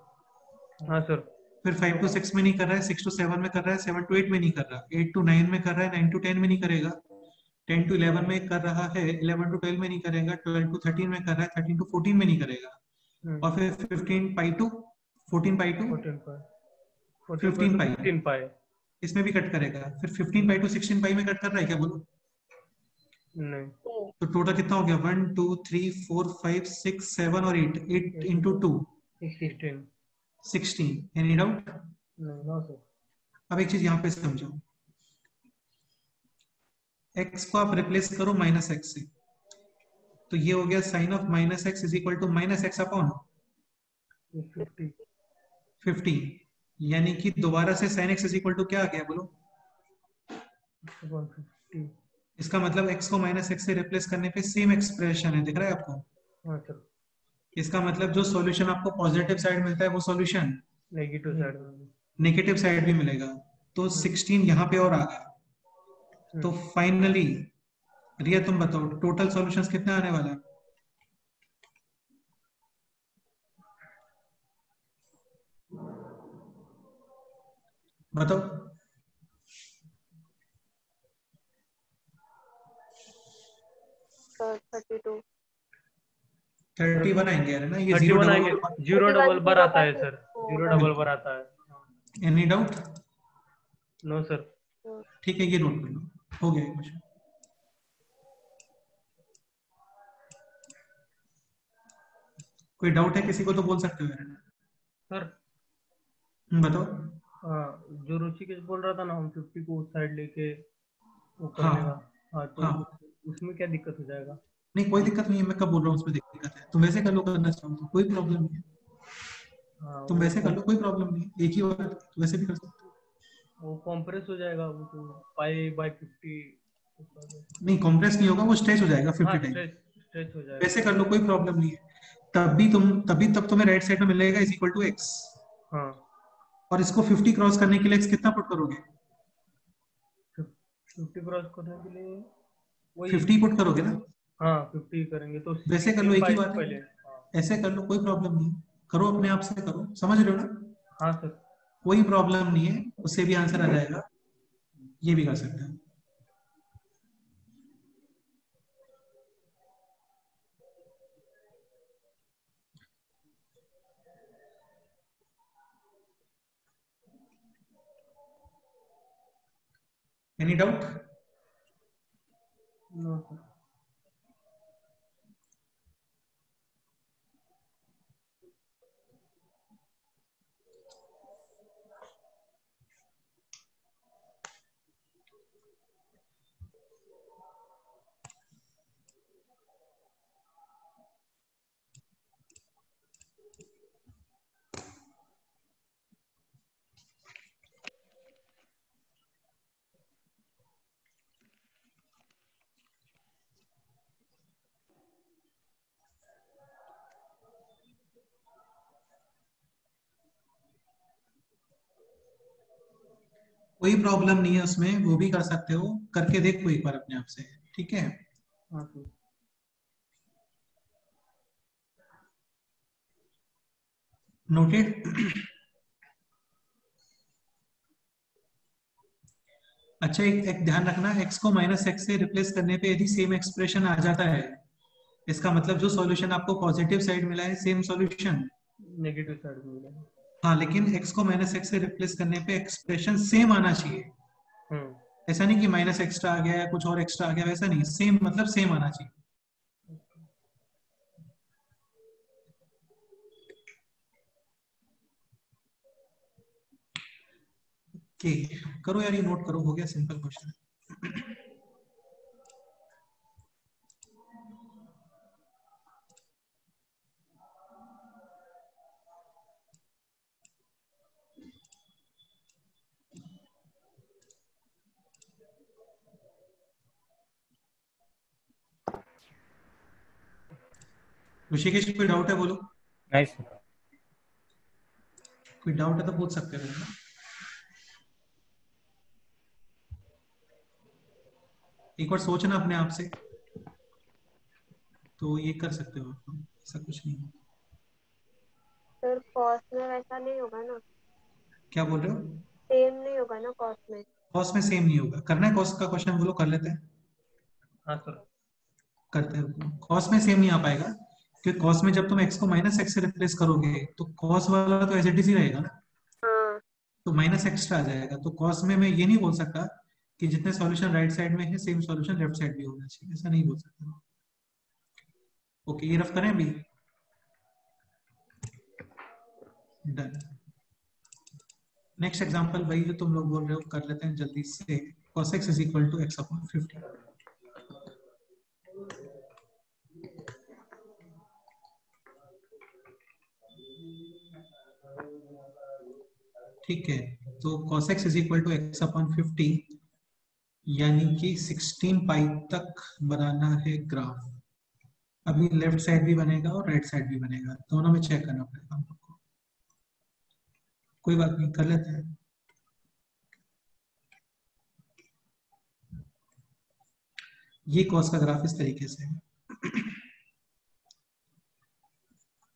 हाँ सर। फिर 5 टू 6 में नहीं कर रहा है, 6 टू 7 में कर रहा है, 7 टू 8 में नहीं कर रहा, 8 टू 9 में कर रहा है, 9 टू 10 में नहीं करेगा, 10 टू 11 में कर रहा है, 11 टू 12 में नहीं करेगा, 12 टू 13 में कर रहा है, 13 टू 14 में नहीं करेगा, और फिर 15 पाई टू 14 पाई टू 15 पाई इसमें भी कट करेगा, फिर 15 पाई टू 16 पाई में कट कर रहा है क्या बोलो? नहीं। तो टोटल कितना हो गया? 1 2 3 4 5 6 7 और 8, 8 into 2 16। Any doubt? No sir. अब एक चीज यहाँ पे समझो, x को आप रिप्लेस करो माइनस एक्स से, तो ये हो गया sine of minus x is equal to minus x upon 50, यानी कि दोबारा से sine x is equal to क्या आ गया बोलो? 50। इसका मतलब x को माइनस एक्स से रिप्लेस करने पे सेम एक्सप्रेशन है, दिख रहा है आपको? हाँ सर। इसका मतलब जो सॉल्यूशन आपको पॉजिटिव साइड मिलता है वो solution negative side. Negative side भी मिलेगा। तो 16 यहाँ पे और आ गया। तो फाइनली रिया तुम बताओ टोटल सॉल्यूशंस कितने आने वाला है? बताओ। 32 31 आएंगे यार ना, ये 31 जीरो आएंगे, डबल। जीरो 31 डबल बार आता है पर सर, वो जीरो होगा। डबल बार आता है। Any doubt? No sir. ठीक है, ये नोट कर लो, हो गया क्वेश्चन। कोई डाउट है किसी को तो बोल सकते हो यार। सर बताओ। जो ऋषिकेश बोल रहा था ना, हम 50 को उस साइड लेके वो हाँ करने का, हाँ तो हाँ, उसमें क्या दिक्कत हो जाएगा? नहीं कोई दिक्कत नहीं है, मैं कब बोल रहा हूँ उसमें दिक्कत है? तुम वैसे कर लो, करना चाहो तो कोई प्रॉब्लम नहीं है। हाँ तुम वैसे कर लो, कोई प्रॉब्लम नहीं है, एक ही बात तो वैसे भी कर सकते हो। वो कॉम्प्रेस हो जाएगा, वो तो पाई बाय 50। नहीं कॉम्प्रेस नहीं होगा, वो स्ट्रेच हो जाएगा 50 हाँ टाइम। स्ट्रेच हो जाएगा। वैसे कर लो, कोई प्रॉब्लम नहीं है। तब तुम्हें राइट साइड में मिलेगा इज इक्वल टू एक्स। हाँ और इसको 50 क्रॉस करने के लिए x कितना पुट करोगे? 50 क्रॉस करने के लिए वही 50 पुट करोगे ना? हाँ 50 करेंगे तो वैसे कर लो, 16 एक ही बाय बात है। पहले। हाँ ऐसे कर लो, कोई प्रॉब्लम नहीं, करो अपने आप से करो, समझ रहे हो ना? हाँ सर। कोई प्रॉब्लम नहीं है, उससे भी आंसर आ जाएगा, ये भी कर सकते हैं। Any doubt? No sir. कोई प्रॉब्लम नहीं है उसमें, वो भी कर सकते हो, करके देखो एक बार अपने आप से, ठीक है? हाँ सर। नोटेड? अच्छा, एक ध्यान रखना, x को माइनस एक्स से रिप्लेस करने पे यदि सेम एक्सप्रेशन आ जाता है, इसका मतलब जो सॉल्यूशन आपको पॉजिटिव साइड मिला है सेम सॉल्यूशन। नेगेटिव साइड में मिलेगा। हाँ, लेकिन x को माइनस एक्स से रिप्लेस करने पे एक्सप्रेशन सेम आना चाहिए। हम्म। ऐसा नहीं कि माइनस एक्स्ट्रा आ गया या कुछ और एक्स्ट्रा आ गया, वैसा नहीं, सेम मतलब सेम आना चाहिए। ओके, करो यार, ये नोट करो, हो गया, सिंपल क्वेश्चन। ऋषिकेश कोई डाउट है बोलो? नहीं सर। कोई डाउट है तो पूछ सकते हो ना। एक बार सोचना अपने आप से, तो ये कर सकते हो, ऐसा कुछ नहीं है। सर कॉस्ट में वैसा नहीं होगा ना? क्या बोल रहे हो? सेम नहीं होगा ना कॉस्ट में? कॉस्ट में सेम नहीं होगा, करना है कॉस्ट का क्वेश्चन, बोलो कर लेते हैं। हाँ सर। करते हैं, कॉस्ट में सेम नहीं आ पाएगा, क्योंकि कॉस्ट में जब तुम x को माइनस एक्स से रिप्लेस करोगे तो कॉस वाला तो एज इट इज ही रहेगा ना, हाँ। तो माइनस एक्स्ट्रा आ जाएगा। तो कॉस्ट में मैं ये नहीं बोल सकता कि जितने सॉल्यूशन राइट साइड में है सेम सॉल्यूशन लेफ्ट साइड भी होना चाहिए, ऐसा नहीं बोल सकता। ओके, ये रफ करें अभी, डन। नेक्स्ट एग्जांपल वही जो तुम लोग बोल रहे हो, कर लेते हैं जल्दी से। cos x is equal to x upon 50। ठीक है, तो cos x is equal to x upon 50, यानी कि 16 पाई तक बनाना है ग्राफ। अभी लेफ्ट साइड भी बनेगा और राइट साइड भी बनेगा, दोनों में चेक करना पड़ेगा हम लोग को। कोई बात नहीं, कर लेते हैं। ये कॉस का ग्राफ इस तरीके से है।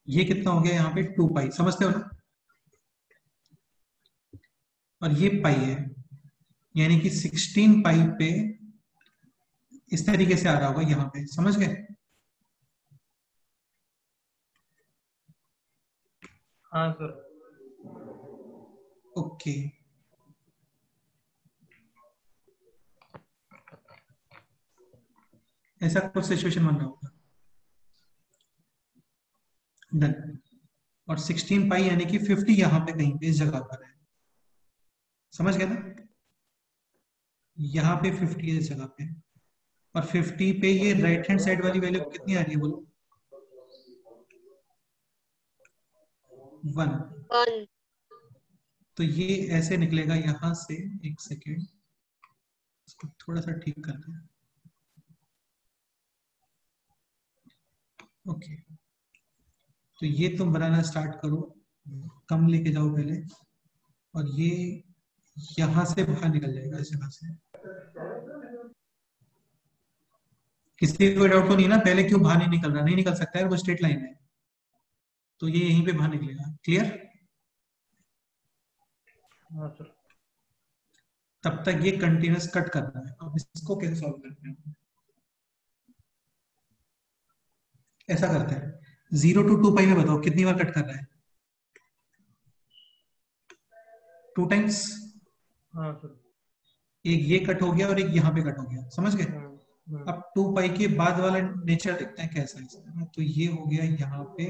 ये कितना हो गया यहाँ पे 2 पाई, समझते हो ना? और ये पाई है, यानी कि 16 पाई पे इस तरीके से आ रहा होगा यहाँ पे, समझ गए? हाँ सर। ओके, ऐसा कुछ सिचुएशन बन रहा होगा। डन। और 16 पाई यानी कि 50 यहाँ पे कहीं पे इस जगह पर है, समझ गए ना? यहाँ पे 50 है इस जगह पे, और 50 पे ये राइट हैंड साइड वाली वैल्यू कितनी आ रही है बोलो? 1। 1। तो ये ऐसे निकलेगा यहां से, एक सेकेंड इसको थोड़ा सा ठीक करते हैं। ओके, तो ये तुम बनाना स्टार्ट करो, कम लेके जाओ पहले, और ये यहां से बाहर निकल जाएगा इस जगह से। किसी को डाउट तो नहीं ना पहले क्यों बाहर नहीं निकल रहा? नहीं निकल सकता है, वो स्ट्रेट लाइन है, तो ये यहीं पे बाहर निकलेगा। क्लियर? हाँ सर। तब तक ये कंटिन्यूस कट करना है। अब इसको कैसे सॉल्व करते हैं? ऐसा करते हैं, 0 to 2 पाई में बताओ कितनी बार कट कर रहा है? 2 टाइम्स। हाँ सर। एक ये कट हो गया और एक यहाँ पे कट हो गया, समझ गए? अब 2 पाई के बाद वाला नेचर देखते हैं कैसा है इसका। तो ये हो गया यहाँ पे,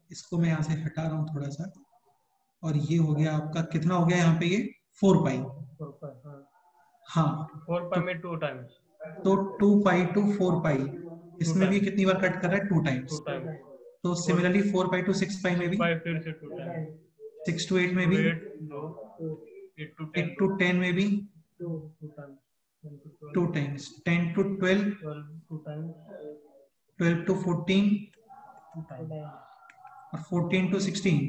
इसको मैं यहाँ से हटा रहा हूँ थोड़ा सा, और ये हो गया आपका कितना हो गया यहाँ पे? ये 4 पाई। 4 पाई। हाँ, 4 पाई में 2 टाइम्स। तो 2 पाई टू 4 पाई, इसमें भी कितनी बार कट कर रहा है? 2 टाइम्स। 2 टाइम्स। तो सिमिलरली 4 पाई टू 6 पाई में भी, 5 फिर से 2 टाइम्स। 6 to 8 में भी, 8 to 10 में भी 2 times. 2 times, 10 to 12, 2 times. 12 to 14, 2 times. और 14 to 16।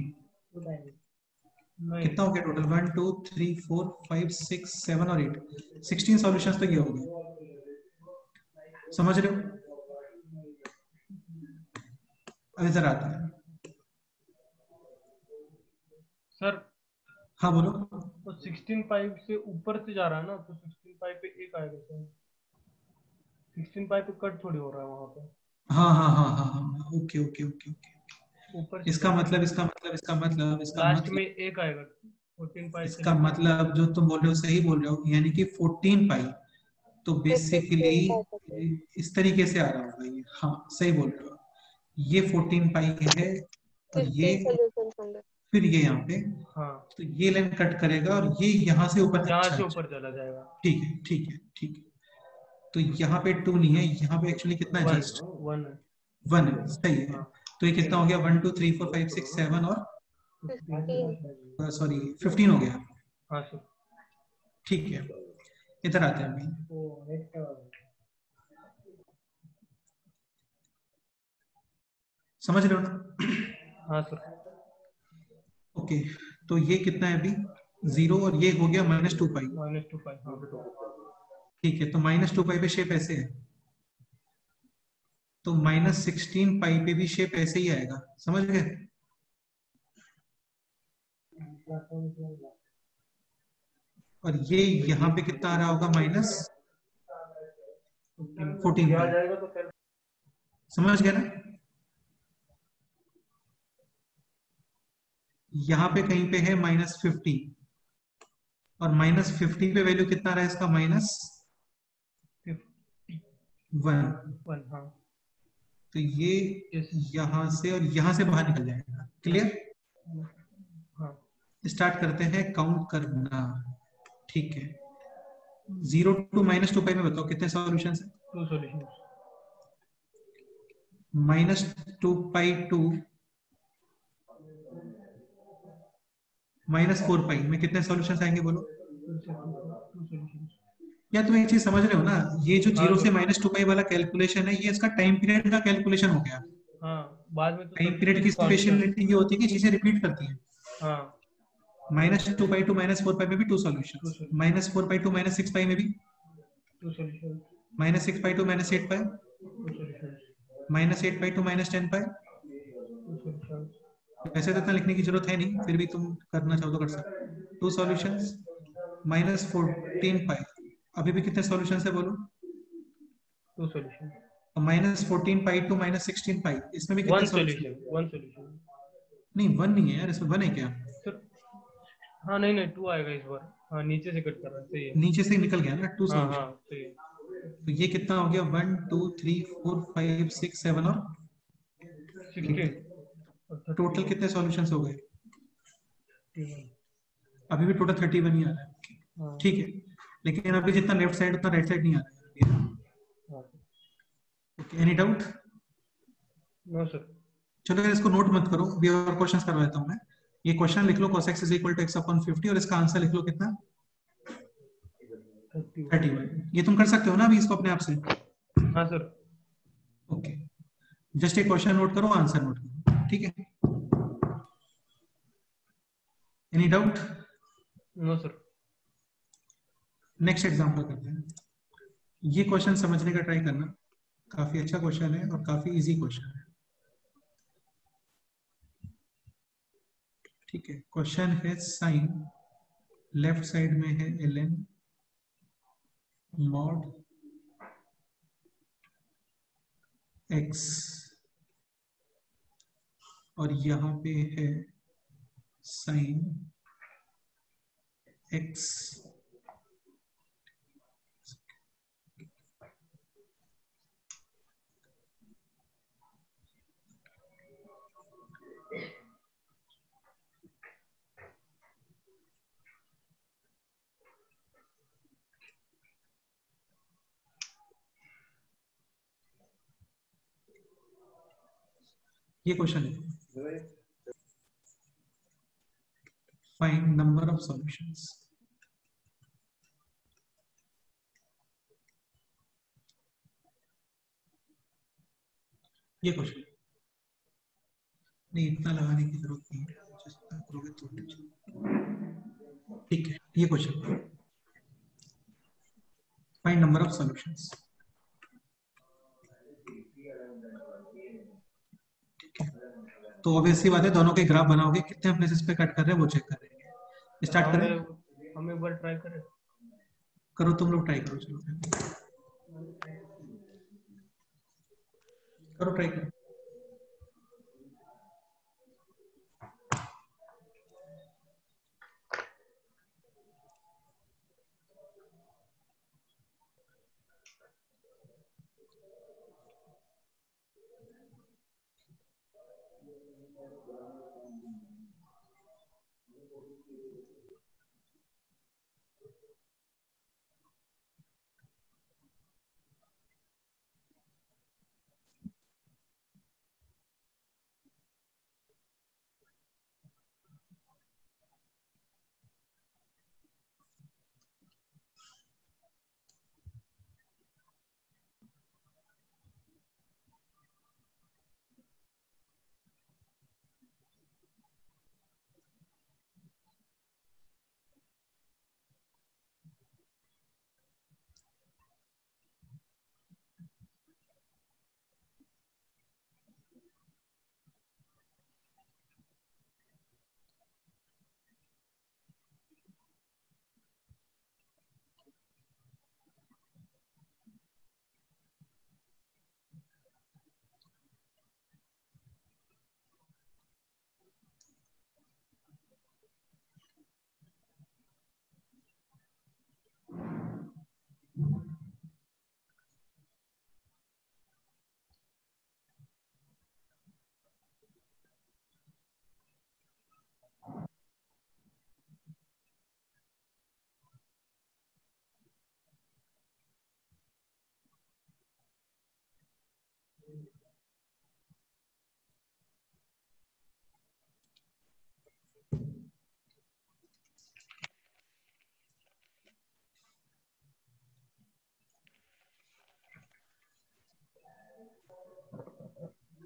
2 टाइम्स। कितना हो गया टोटल? 1 2 3 4 5 6 7 और 8, 16 सॉल्यूशंस तो ये हो गए, समझ रहे हो? अब इधर आते हैं सर। हाँ बोलो। तो 16 पाई से ऊपर से जा रहा है ना, तो 16 पाई पे एक आएगा सर। 16 पाई पे कट थोड़ी हो रहा है वहां पे। हाँ हाँ हाँ हाँ हाँ, ओके ओके ओके ओके। ऊपर इसका मतलब लास्ट में एक आएगा 14 पाई से। इसका मतलब जो तुम बोल रहे हो सही बोल रहे हो, यानी कि 14 पाई तो बेसिकली इस तरीके से आ रहा होगा ये। हाँ सही बोल रहे हो, ये 14 पाई है, और ये फिर ये यहाँ पे। हाँ, तो ये लाइन कट करेगा और ये यहाँ से ऊपर, यहाँ से ऊपर चला जाएगा। ठीक है ठीक है ठीक है। तो यहाँ पे 2 नहीं है, यहाँ पे एक्चुअली कितना है? जस्ट 1 है, सही है। तो ये कितना हो गया? 1 2 3 4 5 6 7 और सॉरी 15 हो गया। हाँ सर। ठीक है, इधर आते हैं अभी, समझ रहे हो ना? हाँ सर। ओके, तो ये कितना है अभी? 0, और ये हो गया -2 पाई। -2 पाई। हाँ। ठीक है, तो -2 पाई पे शेप ऐसे है, तो -16 पाई पे भी शेप ऐसे ही आएगा, समझ गए? और ये यहाँ पे कितना आ रहा होगा? -14 पाई, समझ गए ना? यहाँ पे कहीं पे है -50, और -50 पे वैल्यू कितना रहा है इसका? -1। हाँ। तो ये यहां से और यहां से बाहर निकल जाएगा। क्लियर? हाँ। स्टार्ट करते हैं काउंट करना, ठीक है? 0 to -2 पाई में बताओ कितने सॉल्यूशंस हैं? 2 सॉल्यूशंस। -2 पाई टू -4 पाई में कितने सॉल्यूशंस आएंगे बोलो? 2 सॉल्यूशंस। या तुम एक चीज समझ रहे हो ना, ये जो 0 से -2 पाई वाला कैलकुलेशन है, ये इसका टाइम पीरियड का कैलकुलेशन हो गया। हाँ, बाद में तो टाइम पीरियड की स्पेशलिटी ये होती है कि चीजें रिपीट करती हैं। हाँ। -2 पाई टू -4 पाई में भी 2 सॉल्यूशंस, -4 पाई टू -6 पाई में भी 2 solutions, -6 pi to -8 pi, -8 pi to -10 pi. ऐसे तो इतना लिखने की जरूरत है नहीं, फिर भी तुम करना चाहो तो कर सकते। 2 सॉल्यूशंस, -14 पाई। अभी भी कितने सॉल्यूशंस है बोलो? 2 सॉल्यूशन, -14 पाई टू -16 पाई, इसमें भी कितने 1 सॉल्यूशन? सॉल्यूशन, 1 सॉल्यूशन नहीं 1 नहीं है यार, इसमें 1 है क्या? सर। हाँ नहीं नहीं 2 आएगा इस बार। हाँ नीचे से कट कर रहा है, सही है। नीचे से निकल गया ना 2 हाँ सॉल्यूशन। हाँ सही है। तो ये कितना हो गया? 1 2 3 4 5 6 7 और 16 और टोटल 31। कितने सॉल्यूशंस हो गए? अभी भी टोटल 31 ही आ रहा है। हाँ ठीक है, लेकिन अभी जितना लेफ्ट साइड उतना राइट साइड नहीं आ रहा है। हाँ okay, any doubt? No sir. चलो यार, इसको नोट मत करो, अभी और क्वेश्चंस करवा देता हूं मैं। ये क्वेश्चन लिख लो, cos x is equal to x upon 50, और इसका आंसर लिख लो कितना? 31। ये तुम कर सकते हो ना अभी इसको अपने आप से? हाँ सर। ओके, जस्ट एक क्वेश्चन नोट करो, आंसर नोट करो, ठीक है? Any doubt? No sir. Next example करते हैं। ये क्वेश्चन समझने का ट्राई करना, काफी अच्छा क्वेश्चन है और काफी इजी क्वेश्चन है। ठीक है, क्वेश्चन है साइन, लेफ्ट साइड में है ln मॉड x, और यहां पे है साइन x। ये क्वेश्चन है, फाइंड नंबर ऑफ सॉल्यूशंस। ये क्वेश्चन नहीं, इतना लगाने की जरूरत नहीं है, जितना करोगे तो ठीक है। ये question, find number of solutions. तो ऑब्वियसली बात है, दोनों के ग्राफ बनाओगे, कितने प्लेसेस पे कट कर रहे हैं वो चेक करेंगे। स्टार्ट करें? हम एक बार ट्राई करें। करो, तुम लोग ट्राई करो, चलो करो, ट्राई करो।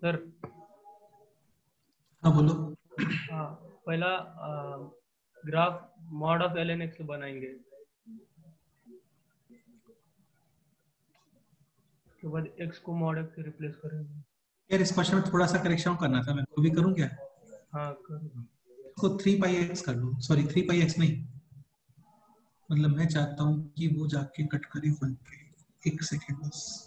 सर हाँ बोलो। हाँ, पहला graph mod of ln x बनाएंगे। उसके बाद x को mod x से रिप्लेस करेंगे। यार इस क्वेश्चन में थोड़ा सा करेक्शन करना था, मैं को भी करूं क्या? हाँ कर। इसको 3πx कर लो, सॉरी 3πx नहीं, मतलब मैं चाहता हूँ कि वो जाके कट करे 1 पे। एक सेकेंड बस।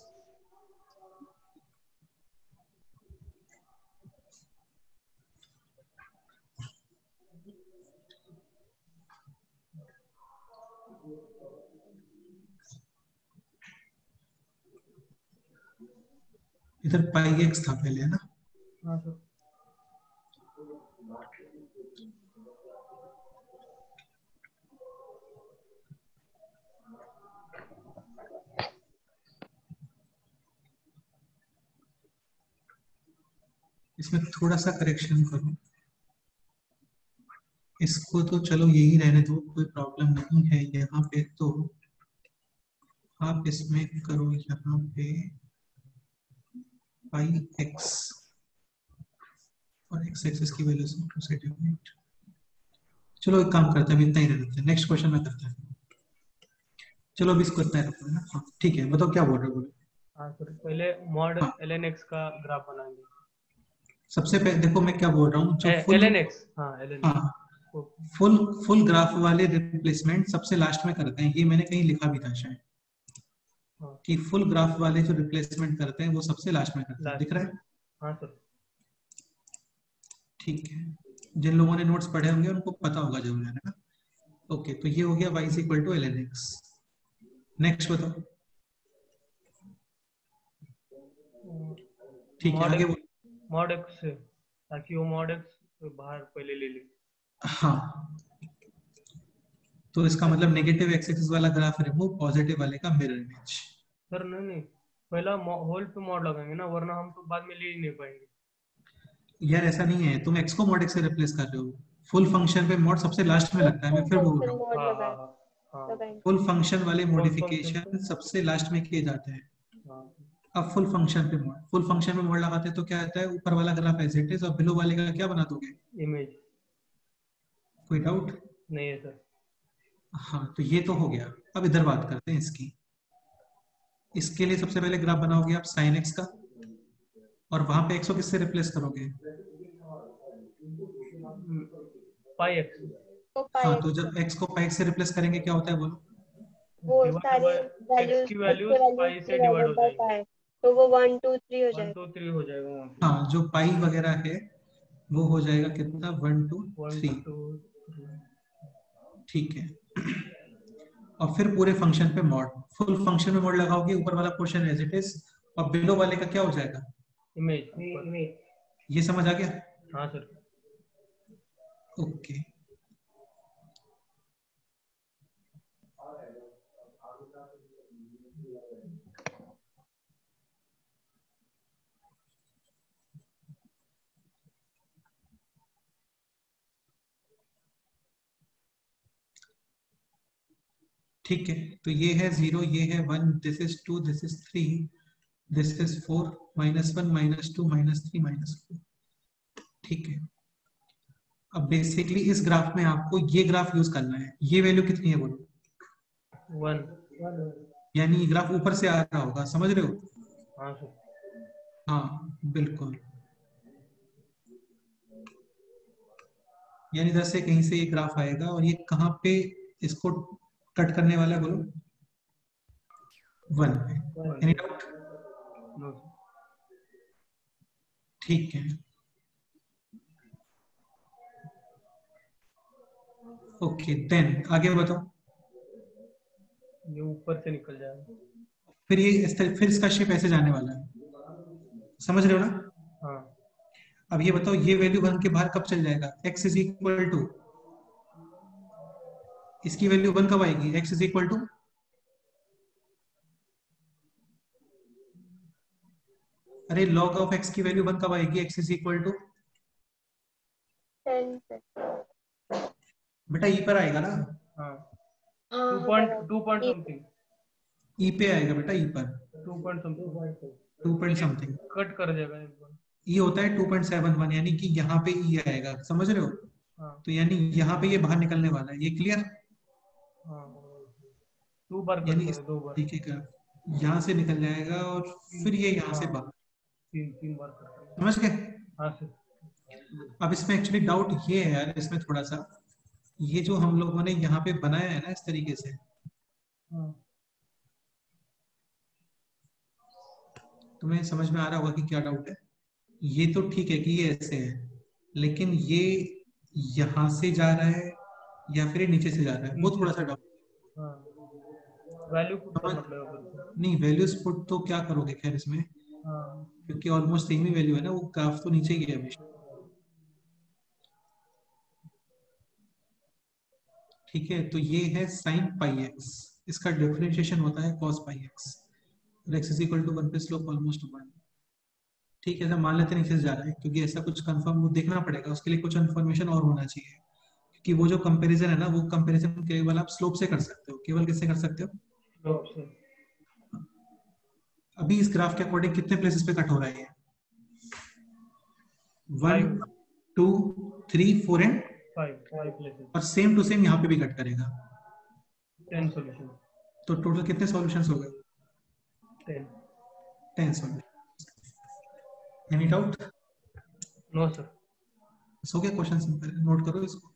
इधर πx था पहले, है ना? हाँ सर। इसमें थोड़ा सा करेक्शन करो। इसको तो चलो यही रहने दो, कोई प्रॉब्लम नहीं है। यहाँ पे तो आप इसमें करो, यहाँ पे πx और x एक्सिस की वैल्यू से टू से डिवाइड। चलो एक काम करते हैं, अभी इतना ही रह देते हैं, नेक्स्ट क्वेश्चन में करते हैं। चलो अभी इसको इतना ही रखो, है ना? हाँ ठीक है, बताओ क्या बोल रहे हो? बोलो। हाँ सर, पहले mod हाँ। ln x का ग्राफ बनाएंगे। सबसे पहले देखो मैं क्या बोल रहा हूँ, जो फुल ln x, हाँ ln x। हाँ फुल ग्राफ वाले रिप्लेसमेंट सबसे लास्ट में करते हैं, ये मैंने कहीं लिखा भी था शायद, हाँ। कि फुल ग्राफ वाले जो रिप्लेसमेंट करते हैं वो सबसे लास्ट में करते हैं, दिख रहा है? हाँ सर। ठीक है, जिन लोगों ने नोट्स पढ़े होंगे उनको पता होगा जरूर, है ना? ओके, तो ये हो गया y equal to ln x। Next बताओ। ठीक है, आगे mod x से, ताकि वो mod x बाहर पहले ले ले। हाँ, तो इसका मतलब नेगेटिव एक्स एक्सिस वाला ग्राफ रिमूव, पॉजिटिव वाले का मिरर इमेज। सर नहीं, पहला होल पे mod लगाएंगे ना, वरना हम तो बाद में ले ही नहीं पाएंगे। यार ऐसा नहीं है, तुम x को mod x से रिप्लेस कर रहे हो। फुल फंक्शन पे mod सबसे लास्ट में लगता है, मैं फिर बोल रहा हूँ। हाँ हाँ हाँ। फुल फंक्शन वाले मॉडिफिकेशन सबसे लास्ट में किए जाते हैं। अब फुल फंक्शन पे मोड लगाते हैं तो क्या आता है, ऊपर वाला ग्राफ एज इट इज और बिलो वाले का क्या बना दोगे? इमेज। कोई डाउट नहीं है सर। हाँ, तो ये तो हो गया। अब इधर बात करते हैं इसकी। इसके लिए सबसे पहले ग्राफ बनाओगे आप sin x का, और वहां पे x को किससे रिप्लेस करोगे? पाई एक्स। हाँ, तो जब x को पाई से रिप्लेस करेंगे क्या होता है बोलो? वो सारी x की वैल्यूज पाई से डिवाइड हो जाएगी, तो वो 1 2 3 हो 1 जाएगा। 2 3 हो जाएगा। हाँ, जो पाई वगैरह है वो हो जाएगा कितना, 1 2 3। ठीक है, और फिर पूरे फंक्शन पे मॉड, फुल फंक्शन में मॉड लगाओगे, ऊपर वाला पोर्शन एज इट इज, और बिलो वाले का क्या हो जाएगा? इमेज। ये समझ आ गया? हाँ सर। ओके, ठीक है, तो ये है 0, ये है 1, this is 2, this is 3, this is 4, -1 -2 -3 -4। ठीक है, अब बेसिकली इस ग्राफ में आपको ये ग्राफ यूज करना है। ये वैल्यू कितनी है बोलो? 1। यानी ये ग्राफ ऊपर से आ रहा होगा, समझ रहे हो? हाँ सर। हाँ बिल्कुल, यानी इधर से कहीं से ये ग्राफ आएगा, और ये कहाँ पे इसको कट करने वाला है बोलो? 1 पे। Any doubt? ठीक है, ओके, देन आगे बताओ। ये ऊपर से निकल जाएगा। फिर ये फिर इसका शेप ऐसे जाने वाला है, समझ रहे हो ना? हाँ। अब ये बताओ, ये वैल्यू 1 के बाहर कब चल जाएगा? x इज इक्वल टू, इसकी वैल्यू 1 कब आएगी? x इज इक्वल टू, अरे log ऑफ x की वैल्यू 1 कब आएगी? x इज इक्वल टू 10 बेटा ई पर आएगा ना? हाँ 2 पॉइंट समथिंग। ई पे आएगा बेटा, ई पर 2 point something. 2 point something. Cut कर जाएगा एक बार। ई होता है 2.71, यानी कि यहाँ पे ई आएगा, समझ रहे हो? हाँ। तो यानी यहाँ पे ये बाहर निकलने वाला है, ये क्लियर? हाँ 2 बार यानी कट करो, 2 बार। ठीक है, यहाँ से निकल जाएगा और फिर ये यहाँ से हाँ, बाहर। तीन बार करते हैं। समझ गए? हाँ सर। अब इसमें एक्चुअली डाउट ये है यार, इसमें थोड़ा सा, ये जो हम लोगों ने यहाँ पे बनाया है ना इस तरीके से, हाँ तुम्हें समझ में आ रहा होगा कि क्या डाउट है। ये तो ठीक है कि ये ऐसे है, लेकिन ये यहाँ से जा रहा है या फिर ये नीचे से जा रहा है, वो थोड़ा सा डाउट। हाँ, वैल्यू पुट समझ, करना पड़ेगा फिर से। नहीं वैल्यूज पुट तो क्या करोगे खैर इसमें, हाँ क्योंकि ऑलमोस्ट सेम ही वैल्यू है ना, वो ग्राफ तो नीचे ही है हमेशा। ठीक है, तो ये है साइन पाई एक्स, इसका डिफरेंशिएशन होता है कॉस पाई एक्स, और एक्स इज इक्वल टू 1 पे स्लोप ऑलमोस्ट 1। ठीक है, तो मान लेते हैं नीचे से जा रहा है, क्योंकि ऐसा कुछ कंफर्म वो देखना पड़ेगा, उसके लिए कुछ इन्फॉर्मेशन और होना चाहिए कि वो जो कंपैरिजन है ना, वो कंपैरिजन केवल आप स्लोप से कर सकते हो, केवल किससे कर सकते हो? स्लोप से। अभी इस ग्राफ के अकॉर्डिंग कितने प्लेसेस पे कट हो रहा है ये? 1 5 2 3 4 एंड 5 प्लेसेस। और सेम टू सेम यहाँ पे भी कट करेगा। 10 सॉल्यूशन। तो टोटल कितने सॉल्यूशंस हो गए? 10। 10 solution. Any doubt? No sir. हो गया क्वेश्चन सिंपल, नोट करो इसको।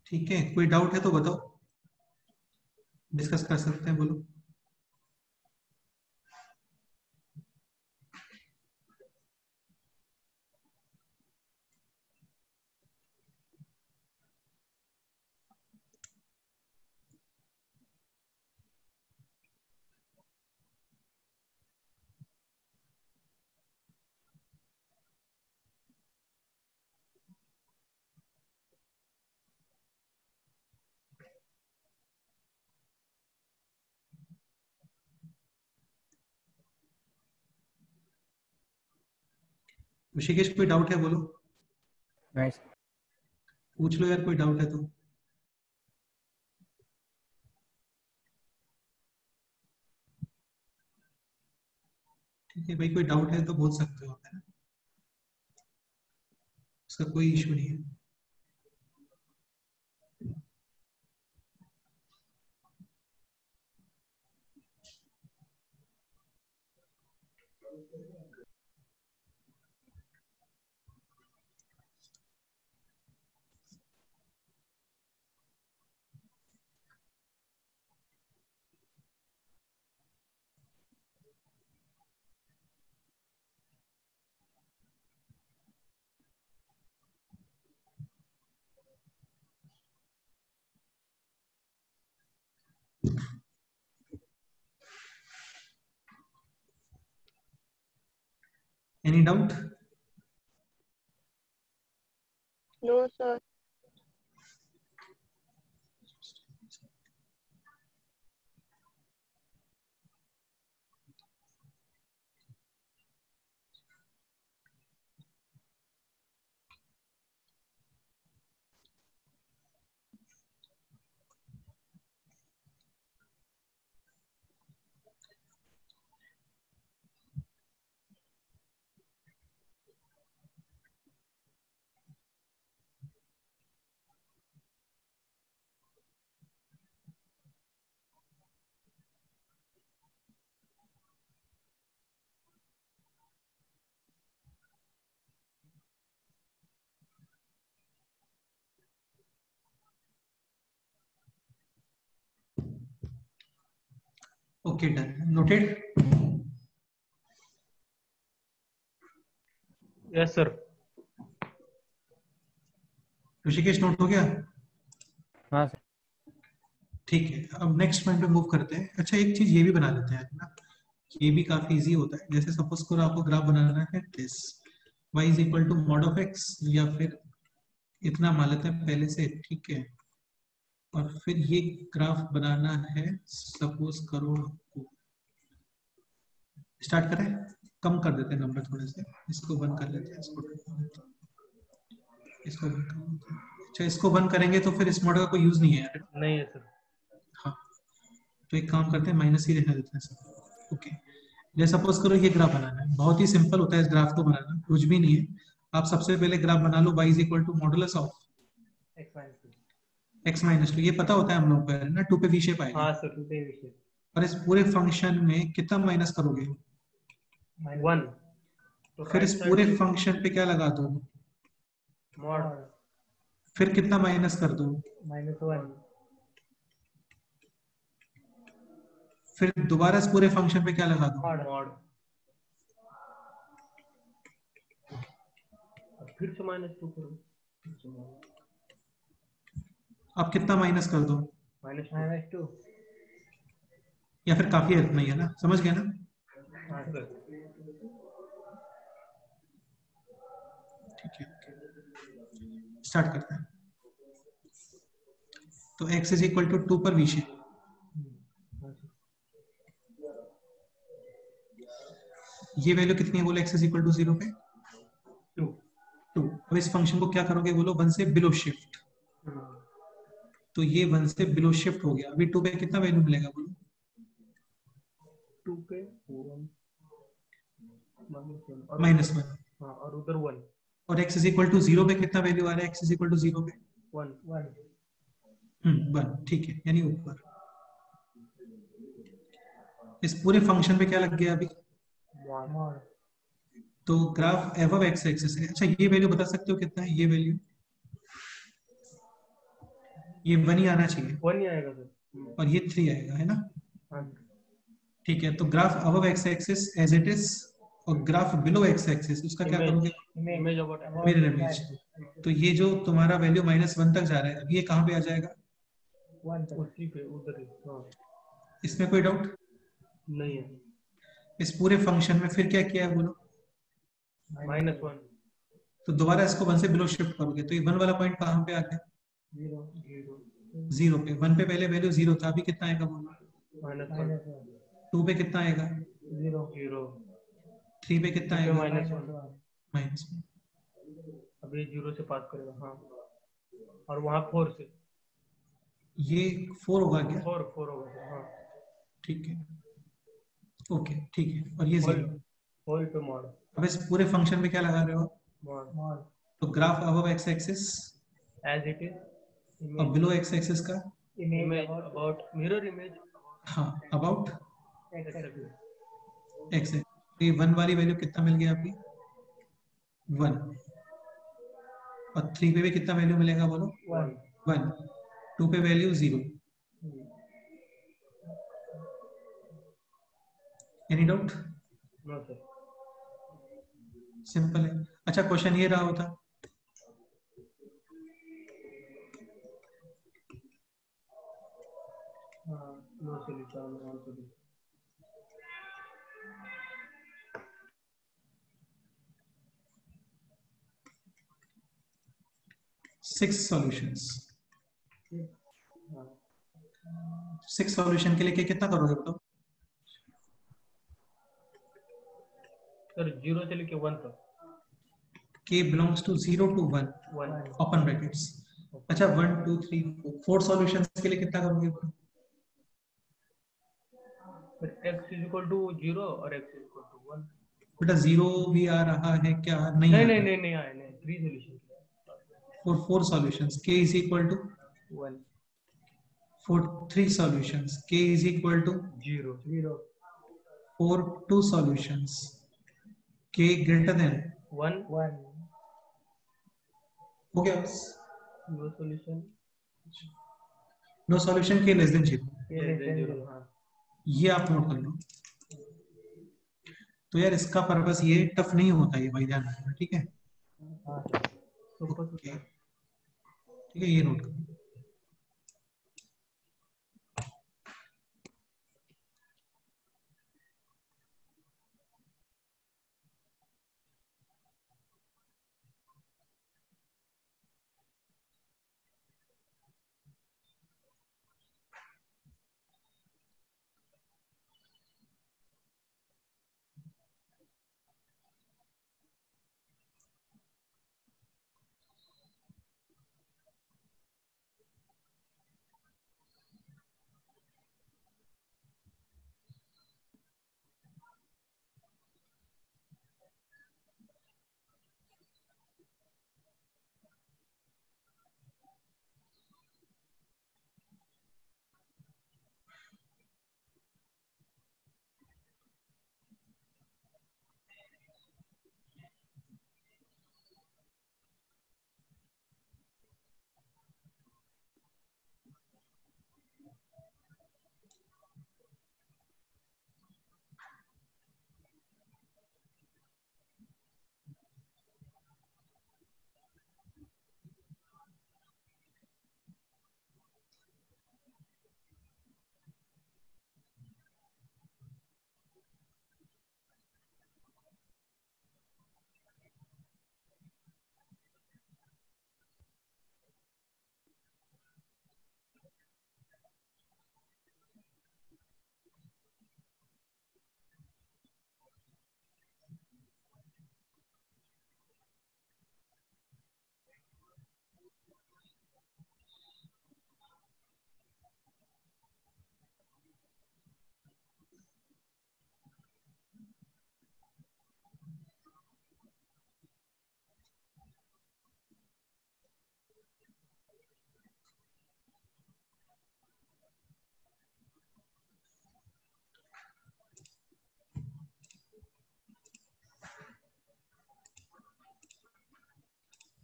ठीक है, कोई डाउट है तो बताओ, डिस्कस कर सकते हैं, बोलो। ऋषिकेश कोई डाउट है बोलो, नाइस। पूछ लो यार, कोई डाउट है तो। ठीक है भाई, कोई डाउट है तो बोल सकते हो आप, है ना, उसका कोई इशू नहीं है। Any doubt? No sir. Okay done, noted. Yes sir. Rishikesh note हो गया? हाँ सर। ठीक है, अब नेक्स्ट पॉइंट पे मूव करते हैं। अच्छा, एक चीज ये भी बना लेते हैं ना, ये भी काफी इजी होता है। जैसे सपोज करो आपको ग्राफ बनाना है this y is equal to mod of x, या फिर इतना मान लेते हैं पहले से, ठीक है। और फिर ये ग्राफ बनाना है, सपोज करो आपको। स्टार्ट करें, कम कर देते हैं नंबर थोड़े से, इसको बंद कर लेते हैं, इसको बंद कर लेते हैं, इसको बंद कर लेते हैं। अच्छा, इसको बंद करेंगे तो फिर इस मॉडल का कोई यूज नहीं है यार। नहीं है सर। हाँ, तो एक काम करते हैं, माइनस ही रहने देते हैं सब। ओके, जैसे सपोज करो ये ग्राफ बनाना है, बहुत ही सिंपल होता है इस ग्राफ को बनाना, कुछ भी नहीं है। आप सबसे पहले ग्राफ बना लो y is equal to modulus of x minus 2। ये पता होता है हम लोग को है ना, 2 पे v शेप आएगा। हाँ सर, 2 पे विषय और इस पूरे फंक्शन में कितना माइनस करोगे? 1। तो फिर इस पूरे फंक्शन पे क्या लगा दो? मॉड। फिर कितना माइनस कर दो? -1। फिर दोबारा इस पूरे फंक्शन पे क्या लगा दो? मॉड। फिर से -2 करो। अब कितना माइनस कर दो? -2। या फिर काफी है इतना ही, है ना? समझ गए ना? हाँ सर। ठीक है, स्टार्ट करते हैं। तो x इज इक्वल टू 2 पर v शेप। ये वैल्यू कितनी है बोलो, x इज इक्वल टू 0 पे 2। अब इस फंक्शन को क्या करोगे बोलो, 1 से बिलो शिफ्ट। तो ये 1 से बिलो शिफ्ट हो गया। अभी 2 पे कितना वैल्यू मिलेगा बोलो? 2 पे 1 -1। हाँ, और उधर 1। और x इज इक्वल टू 0 पे कितना वैल्यू आ रहा है? x इज इक्वल टू 0 पे 1। 1, ठीक है, यानी ऊपर। इस पूरे फंक्शन पे क्या लग गया अभी? मॉड। तो ग्राफ एबव एक्स एक्सिस है। अच्छा, ये वैल्यू बता सकते हो कितना है ये वैल्यू? ये 1 ही आना चाहिए 1 ही आएगा सर। और ये 3 आएगा, है ना? हाँ। ठीक है, तो graph above x axis as it is, और ग्राफ बिलो एक्स एक्सिस उसका क्या करोगे? Image about mirror image. तो ये जो तुम्हारा वैल्यू -1 तक जा रहा है, अब ये कहाँ पे आ जाएगा? 1 तक। उसी पे उधर ही। हाँ, इसमें कोई डाउट? नहीं है। इस पूरे फंक्शन में फिर क्या किया है बोलो? -1। तो दोबारा इसको 1 से बिलो शिफ्ट करोगे, तो ये 1 वाला पॉइंट कहाँ पे आ गया? 0 पे। 1 पे पहले वैल्यू 0 था, अभी कितना आएगा बोलो? -1। 2 पे कितना आएगा? 0। 3 पे कितना आएगा? -1। -1। अभी 0 से पास करेगा। हाँ, और वहाँ 4 से। ये 4 होगा क्या? 4 होगा सर। हाँ, ठीक है, ओके, ठीक है। और ये 0। होल पे मॉड। अब इस पूरे फंक्शन में क्या लगा रहे हो? मॉड तो graph above x axis as it is. और बिलो एक्स एक्सिस का इमेज अबाउट मिरर इमेज। हाँ, अबाउट एक्स। एक्स। ये 1 वाली वैल्यू कितना मिल गया अभी? 1। और 3 पे भी कितना वैल्यू मिलेगा बोलो? 1। 2 पे value 0। Any doubt? No sir. Simple है। अच्छा, क्वेश्चन ये रहा होता, नो सॉल्यूशन। 6 सॉल्यूशंस। 6 सॉल्यूशन के लिए कितना करोगे बताओ? सर 0 से लेके 1 तक। k belongs to 0 to 1 open brackets. अच्छा, 1 2 3 4 सॉल्यूशंस के लिए कितना करोगे? x इज इक्वल टू 0 और x इज इक्वल टू 1। बेटा 0 भी आ रहा है क्या? नहीं नहीं आ नहीं रहा। नहीं नहीं आए नहीं। 3 solution For 4 solutions, k is equal to 1 for 3 solutions, k is equal to 0 for 2 solutions, k greater than 1 हो गया बस। No solution. No solution k less than 0। ये 0। हाँ, ये आप नोट कर लो। तो यार इसका पर्पस ये टफ नहीं होता, ये भाई ध्यान रखना, ठीक है। हाँ सुपर ओके, सुपर। ठीक है, ये नोट करो।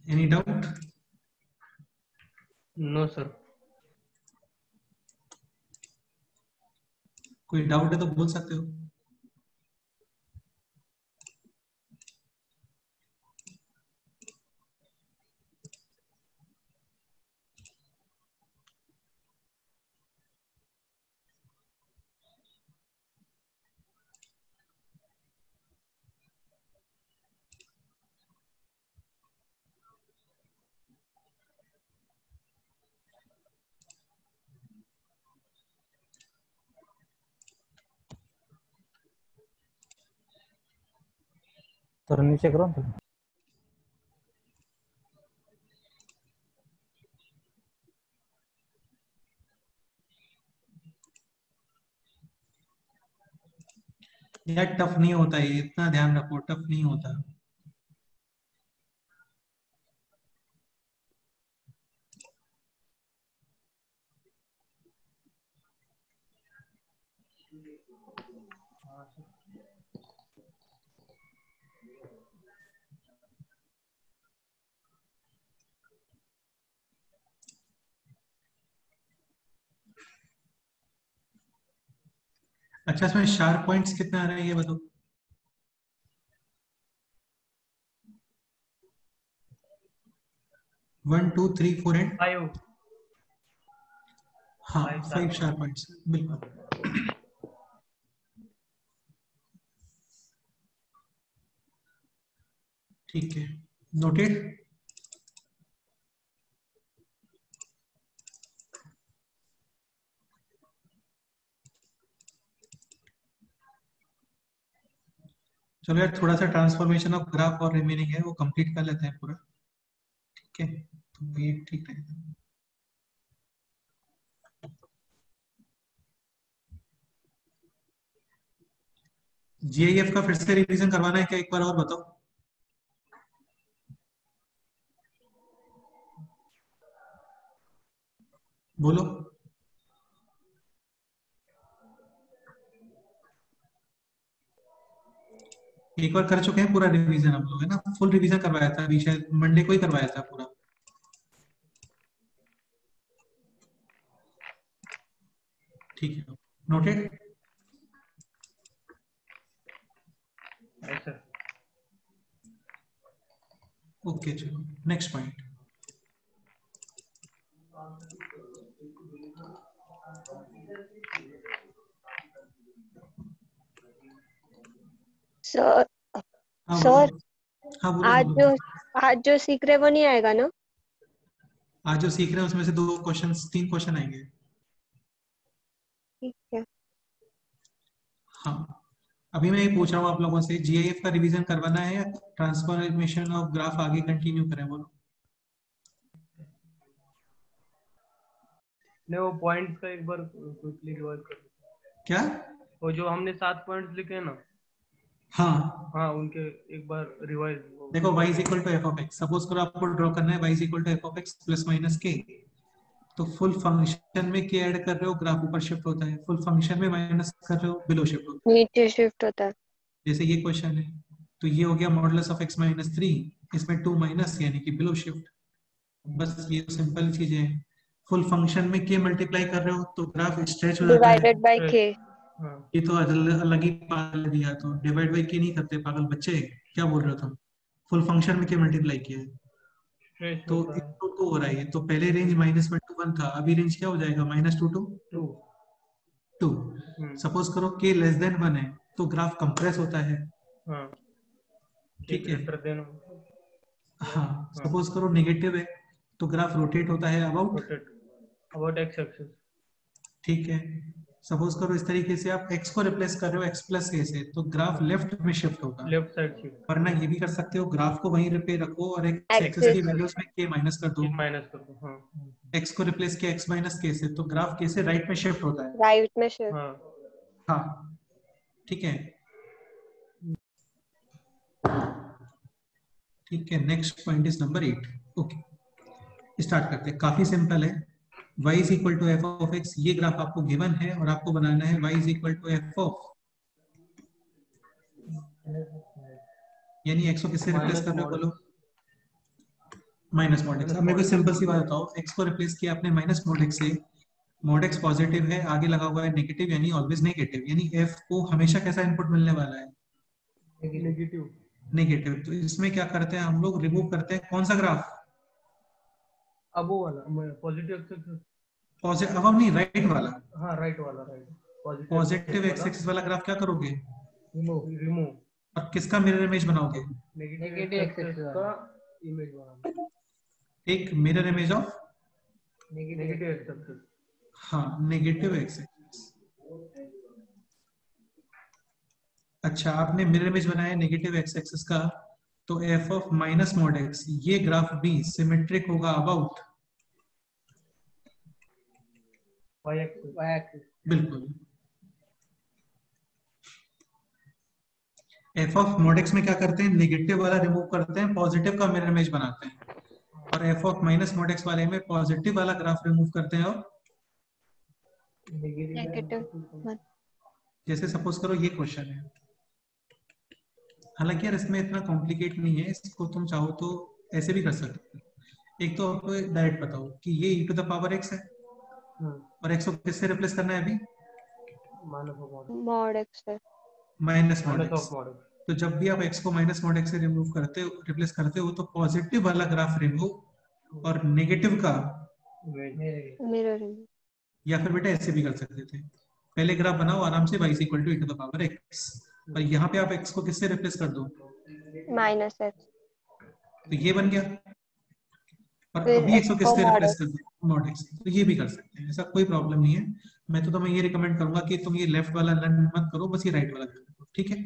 Any doubt? No sir. कोई डाउट है तो बोल सकते हो। तर नीचे करो ना। यार टफ नहीं होता है, इतना ध्यान रखो, टफ नहीं होता। हाँ सर। अच्छा, इसमें शार्प पॉइंट्स कितने आ रहे हैं ये बताओ। 1 2 3 4 एंड 5 हाँ 5 5 sharp शार्प पॉइंट्स बिल्कुल। ठीक है, नोटेड। चलो यार, थोड़ा सा ट्रांसफॉर्मेशन ऑफ ग्राफ और रिमेनिंग है, वो कंप्लीट कर लेते हैं पूरा, ठीक है। तो ये ठीक रहेगा। जीआईएफ का फिर से रिवीजन करवाना है क्या, एक बार और बताओ। बोलो। एक बार कर चुके हैं पूरा रिवीजन हम लोग, है ना, फुल रिवीजन करवाया था अभी, शायद मंडे को ही करवाया था पूरा। ठीक है, नोटेड। ओके चलो नेक्स्ट पॉइंट। सर हाँ सर बोलो। हाँ बोलो आज बोलो। जो आज जो सीख रहे वो नहीं आएगा ना? आज जो सीख रहे हैं उसमें से 3 क्वेश्चन आएंगे। ठीक है। हाँ अभी मैं ये पूछ रहा हूँ आप लोगों से, जीआईएफ का रिवीजन करवाना है या ट्रांसफॉर्मेशन ऑफ ग्राफ आगे कंटिन्यू करें? बोलो। नहीं, वो पॉइंट्स का एक बार क्विकली रिवाइज कर दो। क्या? वो जो हमने 7 पॉइंट्स लिखे हैं ना, हाँ हाँ उनके एक बार रिवाइज। देखो y is equal to f of x, suppose करो आपको ड्रॉ करना है y is equal to f of x plus minus k, तो फुल फंक्शन में के ऐड कर रहे हो, ग्राफ ऊपर शिफ्ट होता है, फुल फंक्शन में माइनस कर रहे हो, बिलो शिफ्ट होता है। नीचे शिफ्ट होता है। जैसे ये क्वेश्चन है तो ये हो गया मॉडुलस ऑफ x माइनस 3, इसमें 2 माइनस यानी कि बिलो शिफ्ट। बस ये सिंपल चीजें हैं। फुल फंक्शन में के मल्टीप्लाई कर रहे हो तो ग्राफ स्ट्रेच हो जाता है। डिवाइडेड बाय के। हाँ ये तो अलग ही पागल दिया, तो डिवाइड बाई के नहीं करते पागल बच्चे, क्या बोल रहे हो तुम? फुल फंक्शन में के मल्टीप्लाई किया है स्ट्रेच तो होता है। इसको तो हो रहा है। तो पहले रेंज -1 to 1 था, अभी रेंज क्या हो जाएगा? -2 to 2। 2। सपोज करो k लेस देन 1 है तो ग्राफ कंप्रेस होता है। हाँ ठीक है। Greater then. हाँ सपोज करो नेगेटिव है तो ग्राफ रोटेट होता है about. Rotate about x axis. ठीक है। सपोज करो इस तरीके से आप x को रिप्लेस कर रहे हो x प्लस k से, तो ग्राफ लेफ्ट में शिफ्ट होगा। Left side shift. वरना ये भी कर सकते हो, ग्राफ को वहीं पे रखो और x एक्सिस एक्सिस की वैल्यूज में k माइनस कर दो। माइनस कर दो। हाँ x को रिप्लेस किया x माइनस k से, तो ग्राफ k से राइट में शिफ्ट होता है। राइट में शिफ्ट। हाँ हाँ ठीक है। ठीक है next point is number 8। Okay start करते हैं, काफी सिंपल है। y is equal to f of x, ये ग्राफ आपको गिवन है और आपको बनाना है y is equal to f of, यानी x को किससे रिप्लेस कर रहे हो? बोलो। Minus mod x. अब मेरे को सिंपल सी बात बताओ, x को रिप्लेस किया आपने माइनस मॉड एक्स से, मॉड एक्स पॉजिटिव है, आगे लगा हुआ है नेगेटिव यानी ऑलवेज नेगेटिव, यानी f को हमेशा कैसा इनपुट मिलने वाला है? नेगेटिव। नेगेटिव। तो इसमें क्या करते हैं हम लोग? रिमूव करते हैं कौन सा ग्राफ? अब वो वाला पॉजिटिव एक्सिस। पॉजिटिव अब नहीं, राइट वाला। हाँ राइट वाला, राइट। पॉजिटिव एक्स एक्सिस वाला ग्राफ क्या करोगे? रिमूव। और किसका मिरर इमेज बनाओगे? नेगेटिव एक्सिस का इमेज बनाना। एक mirror image of negative axis. हाँ नेगेटिव एक्स एक्सिस। अच्छा आपने मिरर इमेज बनाया नेगेटिव एक्स एक्सिस का, तो F of minus mod x, ये ग्राफ भी सिमेट्रिक होगा अबाउट वाई एक्सिस। बिल्कुल। एफ ऑफ मॉड एक्स में क्या करते हैं? नेगेटिव वाला रिमूव करते हैं, पॉजिटिव का मिरर इमेज बनाते हैं। और F of minus mod x वाले में पॉजिटिव वाला ग्राफ रिमूव करते हैं और नेगेटिव। जैसे सपोज करो ये क्वेश्चन है, हालांकि यार इसमें इतना कॉम्प्लिकेट नहीं है, इसको तुम चाहो तो ऐसे भी कर सकते हो। एक तो आपको डायरेक्ट बताओ कि ये e to the power x है और x को किससे रिप्लेस करना है अभी? मॉड एक्स है। Minus mod minus x। Of model. तो जब भी आप x को माइनस मॉड x से रिमूव करते हो, रिप्लेस करते हो, तो पॉजिटिव वाला ग्राफ रिमूव और नेगेटिव का, मिरर इमेज। या फिर बेटा ऐसे भी कर सकते थे, पहले ग्राफ बनाओ आराम से y is equal to e to the power x, और यहाँ पे आप x को किससे रिप्लेस कर दो? Minus x. तो ये बन गया। और फिर अभी एक्स इसको को किससे मॉड रिप्लेस कर दो? Mod x. तो ये भी कर सकते हैं, ऐसा कोई प्रॉब्लम नहीं है। मैं तो तुम्हें ये रिकमेंड करूंगा कि तुम ये लेफ्ट वाला लर्न मत करो, बस ये राइट वाला करो, ठीक है?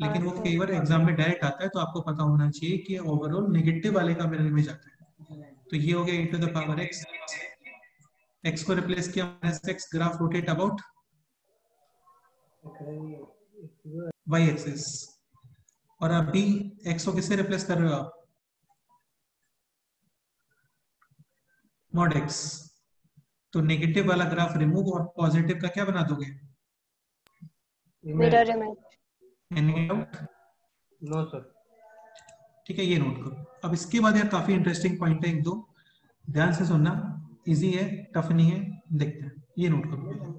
लेकिन वो कई बार एग्जाम में डायरेक्ट आता है, तो आपको पता होना चाहिए कि ओवरऑल नेगेटिव वाले का मिरर इमेज आता है। तो ये हो गया e to the power x, x को रिप्लेस किया minus x, graph rotate about y axis. और अभी x को किससे रिप्लेस कर रहे हो आप? Mod x। तो नेगेटिव वाला ग्राफ रिमूव और पॉजिटिव का क्या बना दोगे? Mirror image. Any doubt? No sir. ठीक है ये नोट करो। अब इसके बाद यार काफी इंटरेस्टिंग पॉइंट है एक दो, ध्यान से सुनना, इजी है टफ नहीं है, देखते हैं। ये नोट करो पहले।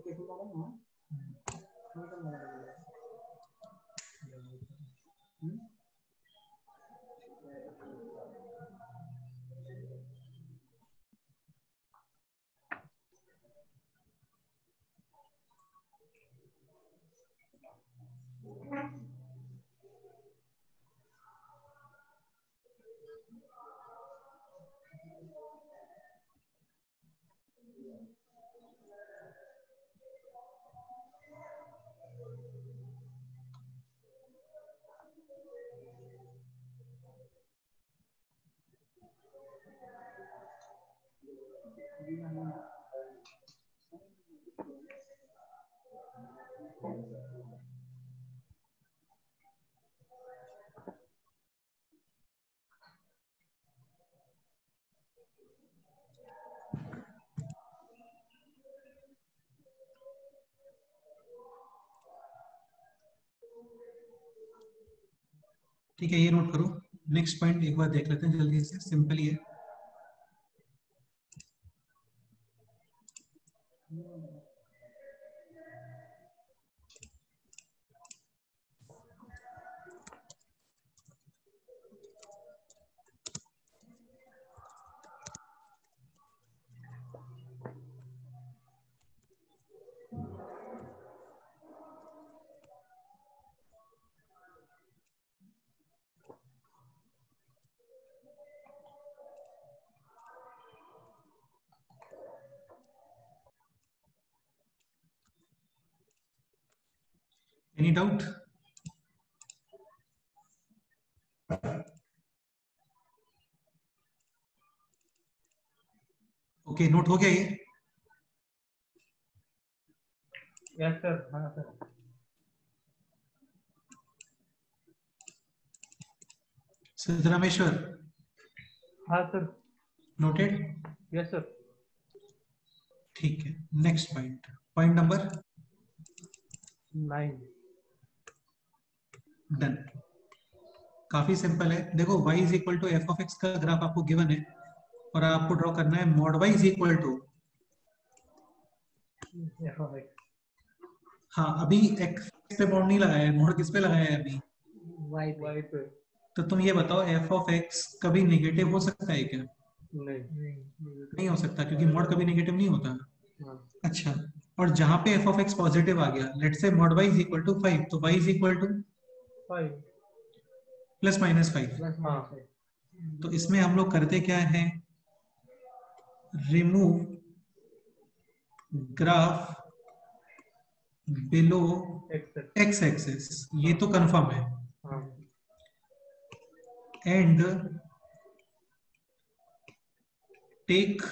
ठीक है, ये नोट करो। नेक्स्ट पॉइंट एक बार देख लेते हैं जल्दी से, सिंपल ही है। Any doubt? ओके, नोट हो गया ये? Yes sir. हाँ सर। सिद्धरामेश्वर, हाँ सर। नोटेड? Yes sir. ठीक है, next point, point number 9। Done. काफी सिंपल है। देखो y is equal to f of x का ग्राफ आपको गिवन है और आपको ड्रॉ करना है mod y is equal to, हाँ अभी x पे बॉन्ड नहीं लगाया है, मॉड किस पे लगाया है अभी? वाई पे। तो तुम ये बताओ एफ ऑफ एक्स कभी नेगेटिव हो सकता है क्या? नहीं हो सकता, क्योंकि मॉड कभी नेगेटिव नहीं होता। अच्छा, और जहां पे एफ ऑफ एक्स पॉजिटिव आ गया, let's say mod y is equal to 5, तो y is equal to 5 plus minus 5। हाँ। तो इसमें हम लोग करते क्या है, remove graph below x axis, ये तो कंफर्म है, and take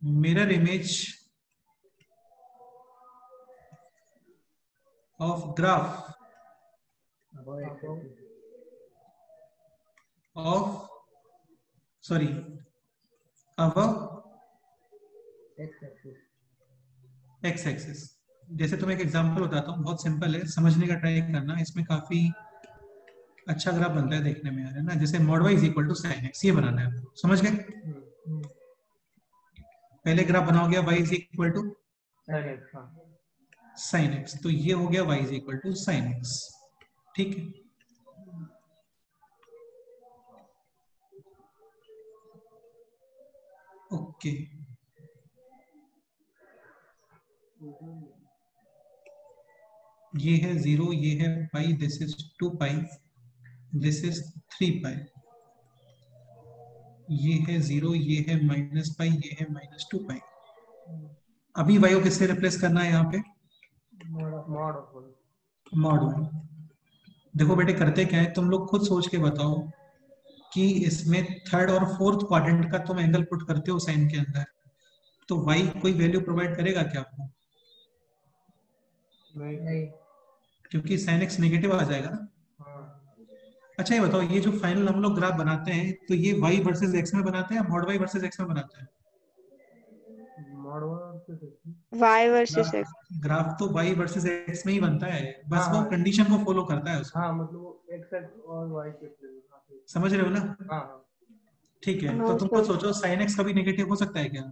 mirror image of graph of sorry above x axis. जैसे तुम्हें एक एग्जांपल बताता हूँ, बहुत सिंपल है, समझने का ट्राई करना, इसमें काफी अच्छा ग्राफ बनता है देखने में, है ना। जैसे mod y is equal to sine x, ये बनाना है आपको, समझ गए? पहले ग्राफ बना हो गया y is equal to sine X, तो ये हो गया y is equal to sine X, ठीक है। ओके, ये है 0, ये है pi, this is 2 pi, this is 3 pi, ये है 0, ये है माइनस पाई, ये है माइनस 2 पाई। अभी y को किससे रिप्लेस करना है यहाँ पे? मॉड 1। देखो बेटे करते क्या है, तुम लोग खुद सोच के बताओ कि इसमें थर्ड और फोर्थ क्वाड्रेंट का तुम एंगल पुट करते हो साइन के अंदर, तो y कोई वैल्यू प्रोवाइड करेगा क्या आपको? नहीं, क्योंकि साइन x नेगेटिव आ जाएगा ना। अच्छा ये बताओ, ये जो फाइनल हम लोग ग्राफ बनाते हैं, तो ये y वर्सेस x में बनाते हैं या मॉड y वर्सेस x में बनाते हैं? y versus x। ग्राफ तो y वर्सेस x में ही बनता है, बस वो कंडीशन को फॉलो करता है उसमें। हाँ, मतलब वो x और y के प्लेन। समझ रहे हो ना? हाँ। ठीक है, तो तुम खुद सोचो साइन x कभी नेगेटिव हो सकता है क्या?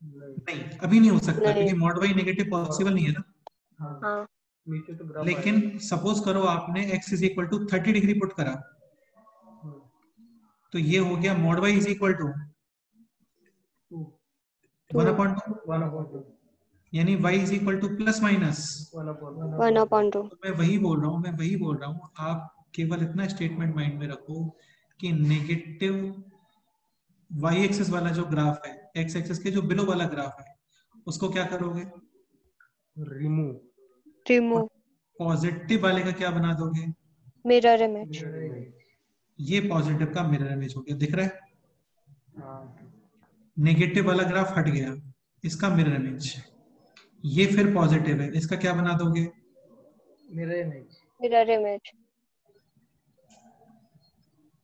नहीं, अभी नहीं हो सकता, क्योंकि मॉड y नेगेटिव पॉसिबल नहीं है ना। हाँ। नीचे तो ग्राफ लेकिन सपोज करो आपने x is equal to 30 degree put करा, तो ये हो गया mod y is equal to 1/2। यानी y is equal to plus minus 1/2। मैं वही बोल रहा हूँ आप केवल इतना स्टेटमेंट माइंड में रखो कि नेगेटिव y एक्सिस वाला जो ग्राफ है x एक्सिस के जो बिलो वाला ग्राफ है उसको क्या करोगे, रिमूव। पॉजिटिव वाले का क्या बना दोगे, मिरर इमेज। ये पॉजिटिव का मिरर इमेज हो गया, दिख रहा है। नेगेटिव वाला ग्राफ हट गया, इसका मिरर इमेज। ये फिर पॉजिटिव है, इसका क्या बना दोगे, मिरर इमेज।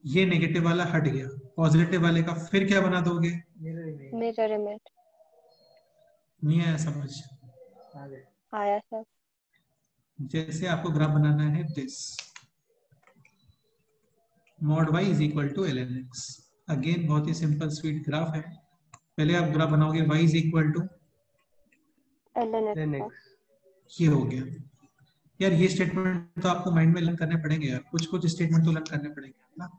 ये नेगेटिव वाला हट गया, पॉजिटिव वाले का फिर क्या बना दोगे, मिरर इमेज। नहीं आया समझ। आया सर। जैसे आपको ग्राफ बनाना है this mod y is equal to ln x। Again बहुत ही सिंपल स्वीट ग्राफ है। पहले आप ग्राफ बनाओगे y is equal to ln x। ये हो गया। यार ये स्टेटमेंट तो आपको माइंड में लर्न करने पड़ेंगे यार, कुछ कुछ स्टेटमेंट तो लर्न करने पड़ेंगे ना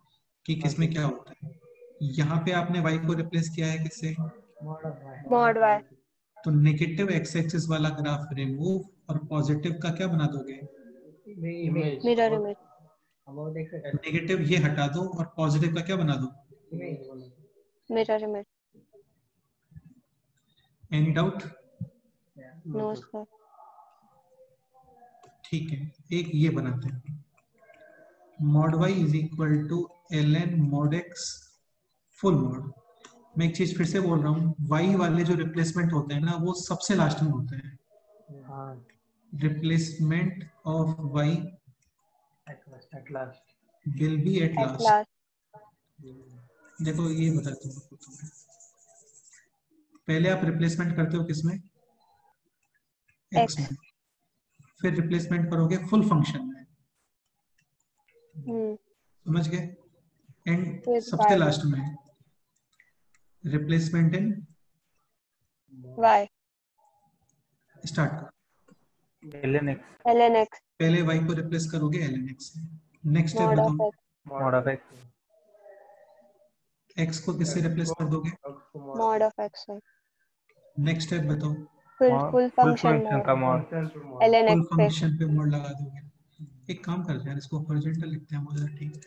कि किसमें क्या होता है। यहाँ पे आपने y को रिप्लेस किया है किससे, मॉड y। तो नेगेटिव x एक्सिस वाला ग्राफ रिमूव और पॉजिटिव का क्या बना दोगे, मिरर इमेज। नेगेटिव ये हटा दो और पॉजिटिव का क्या बना दो, mirror image. Any doubt. No sir. ठीक है, एक ये बनाते हैं mod y is equal to ln mod x full mod. मैं एक चीज फिर से बोल रहा हूँ, y वाले जो रिप्लेसमेंट होते हैं ना वो सबसे लास्ट में होते हैं। Replacement of y will be at at last. Last. देखो ये बताता हूँ तुम्हें, पहले आप रिप्लेसमेंट करते हो किसमें, x में, फिर रिप्लेसमेंट करोगे फुल फंक्शन में, समझ गए, एंड सबसे लास्ट में रिप्लेसमेंट इन y। स्टार्ट करो, ln x ln x। पहले y को रिप्लेस करोगे ln x से। नेक्स्ट स्टेप मॉड ऑफ बताओ, x। mod of x x को किससे रिप्लेस कर दोगे, मॉड ऑफ x है। नेक्स्ट स्टेप बताओ, फुल फंक्शन का mod. mod ln full x पे। फंक्शन पे मोड लगा दोगे। एक काम करते हैं इसको हॉरिजॉन्टल लिखते हैं मुझे, ठीक है।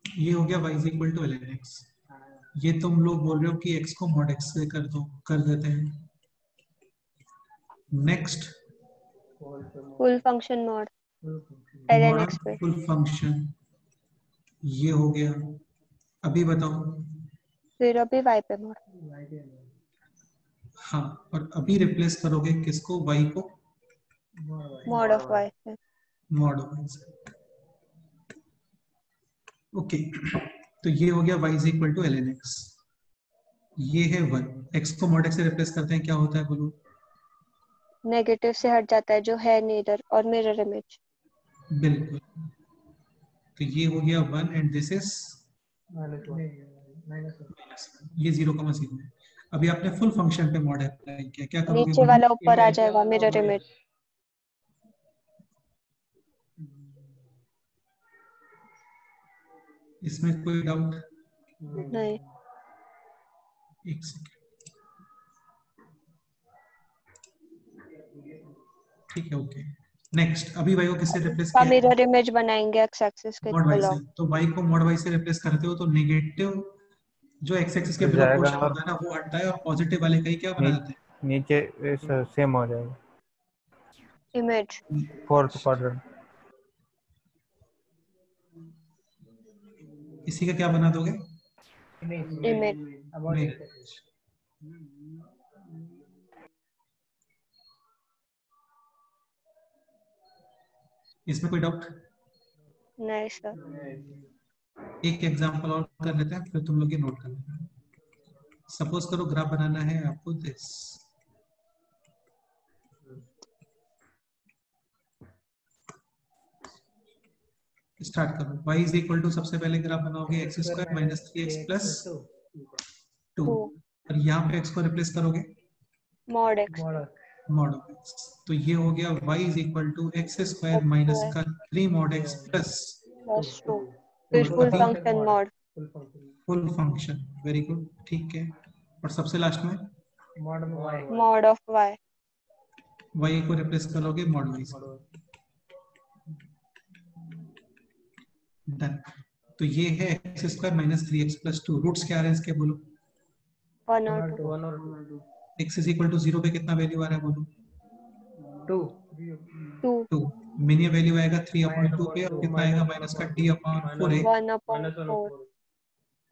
ये हो गया y is equal to ln x। ये तुम लोग बोल रहे हो कि x को mod x से कर दो, कर देते हैं। Next full function mod ln x पे। फुल फंक्शन, ये हो गया। अभी बताओ, फिर अभी y पे मॉड। हाँ, और अभी रिप्लेस करोगे किसको, y को मॉड ऑफ y से। Mod of x। ओके, तो ये हो गया y is equal to ln x। ये है 1, x को mod x से रिप्लेस करते हैं क्या होता है बोलो, नेगेटिव से हट जाता है जो है नीडर और मिरर इमेज। बिल्कुल। तो ये हो गया 1 एंड दिस इज ये 0,0 है। अभी आपने फुल फंक्शन पे मॉड अप्लाई किया, क्या करोगे नीचे वाला ऊपर आ जाएगा, मिरर इमेज। इसमें कोई डाउट नहीं। एक सेकेंड, ठीक है, ओके। नेक्स्ट, अभी y को किससे रिप्लेस का किया, मिरर इमेज बनाएंगे x एक्सिस के mod y बिलो। से। तो y को mod y से रिप्लेस करते हो तो नेगेटिव जो x एक्सिस के बिलो पोर्शन होता है ना वो हटता है और पॉजिटिव वाले का ही क्या बना देते हैं, नीचे सेम हो जाएगा, इमेज। Fourth quadrant. इसी का क्या बना दोगे, इमेज। इसमें कोई डाउट। नहीं सर। एक एग्जांपल और कर लेते हैं फिर तुम लोग ये नोट कर लेना। सपोज करो ग्राफ बनाना है आपको दिस, स्टार्ट करो। y इज इक्वल टू सबसे पहले ग्राफ बनाओगे x square minus 3x plus 2 और यहाँ पे x को रिप्लेस करोगे mod x। Mod of x। तो ये हो गया y is equal to x square minus का 3 मॉड x प्लस 2। फिर full function mod. Full function full function, very good, ठीक है। और सबसे लास्ट में मॉड में y mod of y. y को रिप्लेस करोगे मॉड y से। डन। तो ये है x square minus 3x plus 2। Roots क्या आ रहे हैं इसके, बोलो। 1 or 2. 1 और 2 x इज इक्वल टू 0 पे कितना वैल्यू आ रहा है, बोलो। 2 2. 2। मिनिमम वैल्यू आएगा 3/2 पे, और कितना आएगा माइनस का d/4 है। 1/4.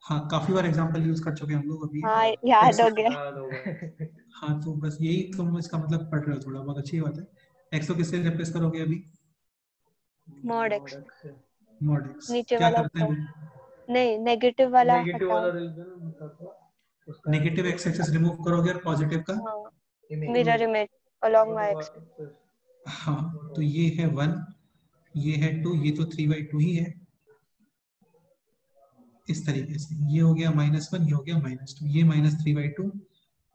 हाँ, काफी बार एग्जांपल यूज कर चुके हैं हम लोग अभी। हाँ, याद हो गया. याद होगा हाँ, तो बस यही तुम इसका मतलब पढ़ रहे हो थोड़ा बहुत, अच्छी बात है। x को किससे रिप्लेस करोगे अभी, mod x. Mod x। नीचे क्या वाला करते हैं, नहीं, नेगेटिव वाला नेगेटिव हटाओ. वाला रीजन उसका नेगेटिव x एक्सिस रिमूव करोगे और पॉजिटिव का। हाँ, mirror image along y axis. हाँ, तो ये है 1, ये है 2, ये तो 3/2 ही है। इस तरीके से ये हो गया -1, ये हो गया -2, ये -3/2,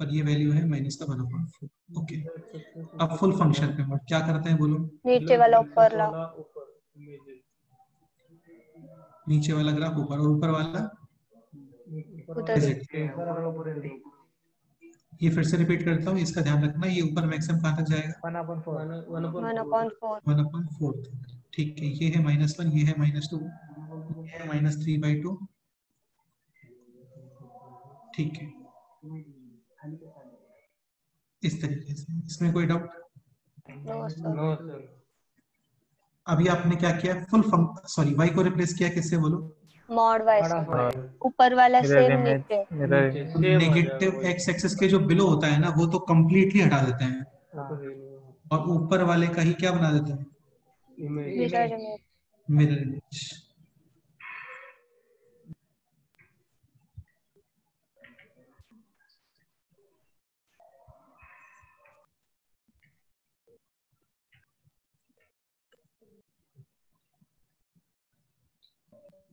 और ये वैल्यू है माइनस का 1/4। ओके, अब फुल फंक्शन पे क्या करते हैं, बोलो। नीचे वाला ऊपर ला. नीचे वाला ग्राफ ऊपर, और ऊपर वाला उधर ही. डिजिट। ये फिर से रिपीट करता हूँ, इसका ध्यान रखना, ये ऊपर मैक्सिमम कहाँ तक जाएगा, 1/4. 1/4। ठीक है, ये है -1, ये है -2, ये है -3/2। ठीक है, इस तरीके से। इसमें कोई doubt? No sir. No sir अभी आपने क्या किया, सॉरी y को रिप्लेस किया किससे, बोलो। mod y से. ऊपर वाला सेम नीचे. नेगेटिव x एक्सिस के जो बिलो होता है ना, वो तो कंप्लीटली हटा देते हैं, और ऊपर वाले का ही क्या बना देते हैं, mirror image. Mirror image.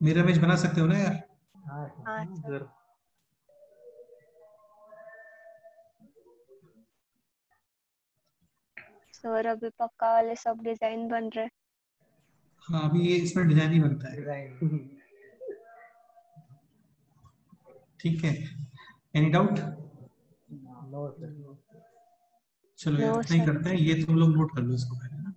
Mirror image बना सकते हो ना यार। हाँ सर. सर अभी पक्का वाले सब डिजाइन बन रहे. हाँ, अभी ये इसमें डिजाइन ही बनता है। ठीक है, एनी डाउट? चलो No, यार, नहीं sir. करते हैं, ये तुम लोग नोट कर लो इसको पहले ना।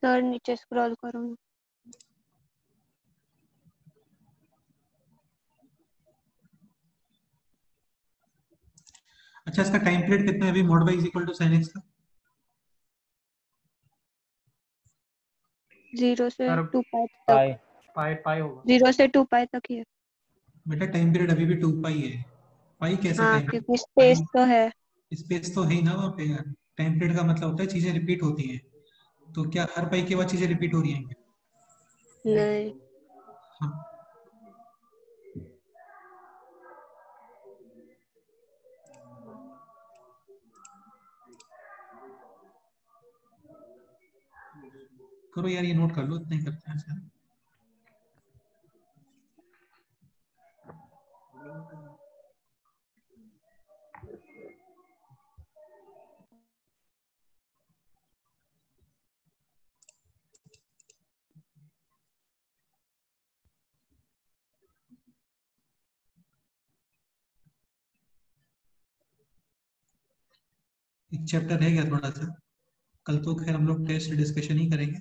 सर नीचे स्क्रॉल करो ना. अच्छा, इसका टाइम पीरियड कितना है अभी, mod y is equal to sin x का? 0 से सर, 2 तक. पाई होगा. 0 से 2 तक ही है. बेटा टाइम पीरियड अभी भी 2π है। पाई कैसे हाँ, टाइम, क्योंकि स्पेस तो है. स्पेस तो है ही ना वहाँ पे यार। टाइम पीरियड का मतलब होता है चीजें रिपीट होती हैं, तो क्या हर पाई के बाद चीजें रिपीट हो रही हैं? नहीं. हाँ, करो यार, ये नोट कर लो, इतना ही करते हैं सर। एक चैप्टर रह गया थोड़ा सा, कल तो खैर हम लोग टेस्ट डिस्कशन ही करेंगे,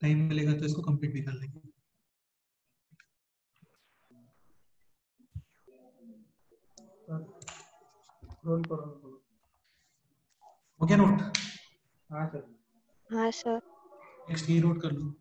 टाइम मिलेगा तो इसको कंप्लीट भी कर लेंगे। रोल करो। हो गया नोट? हाँ सर। हाँ सर। नेक्स्ट ये नोट कर लो।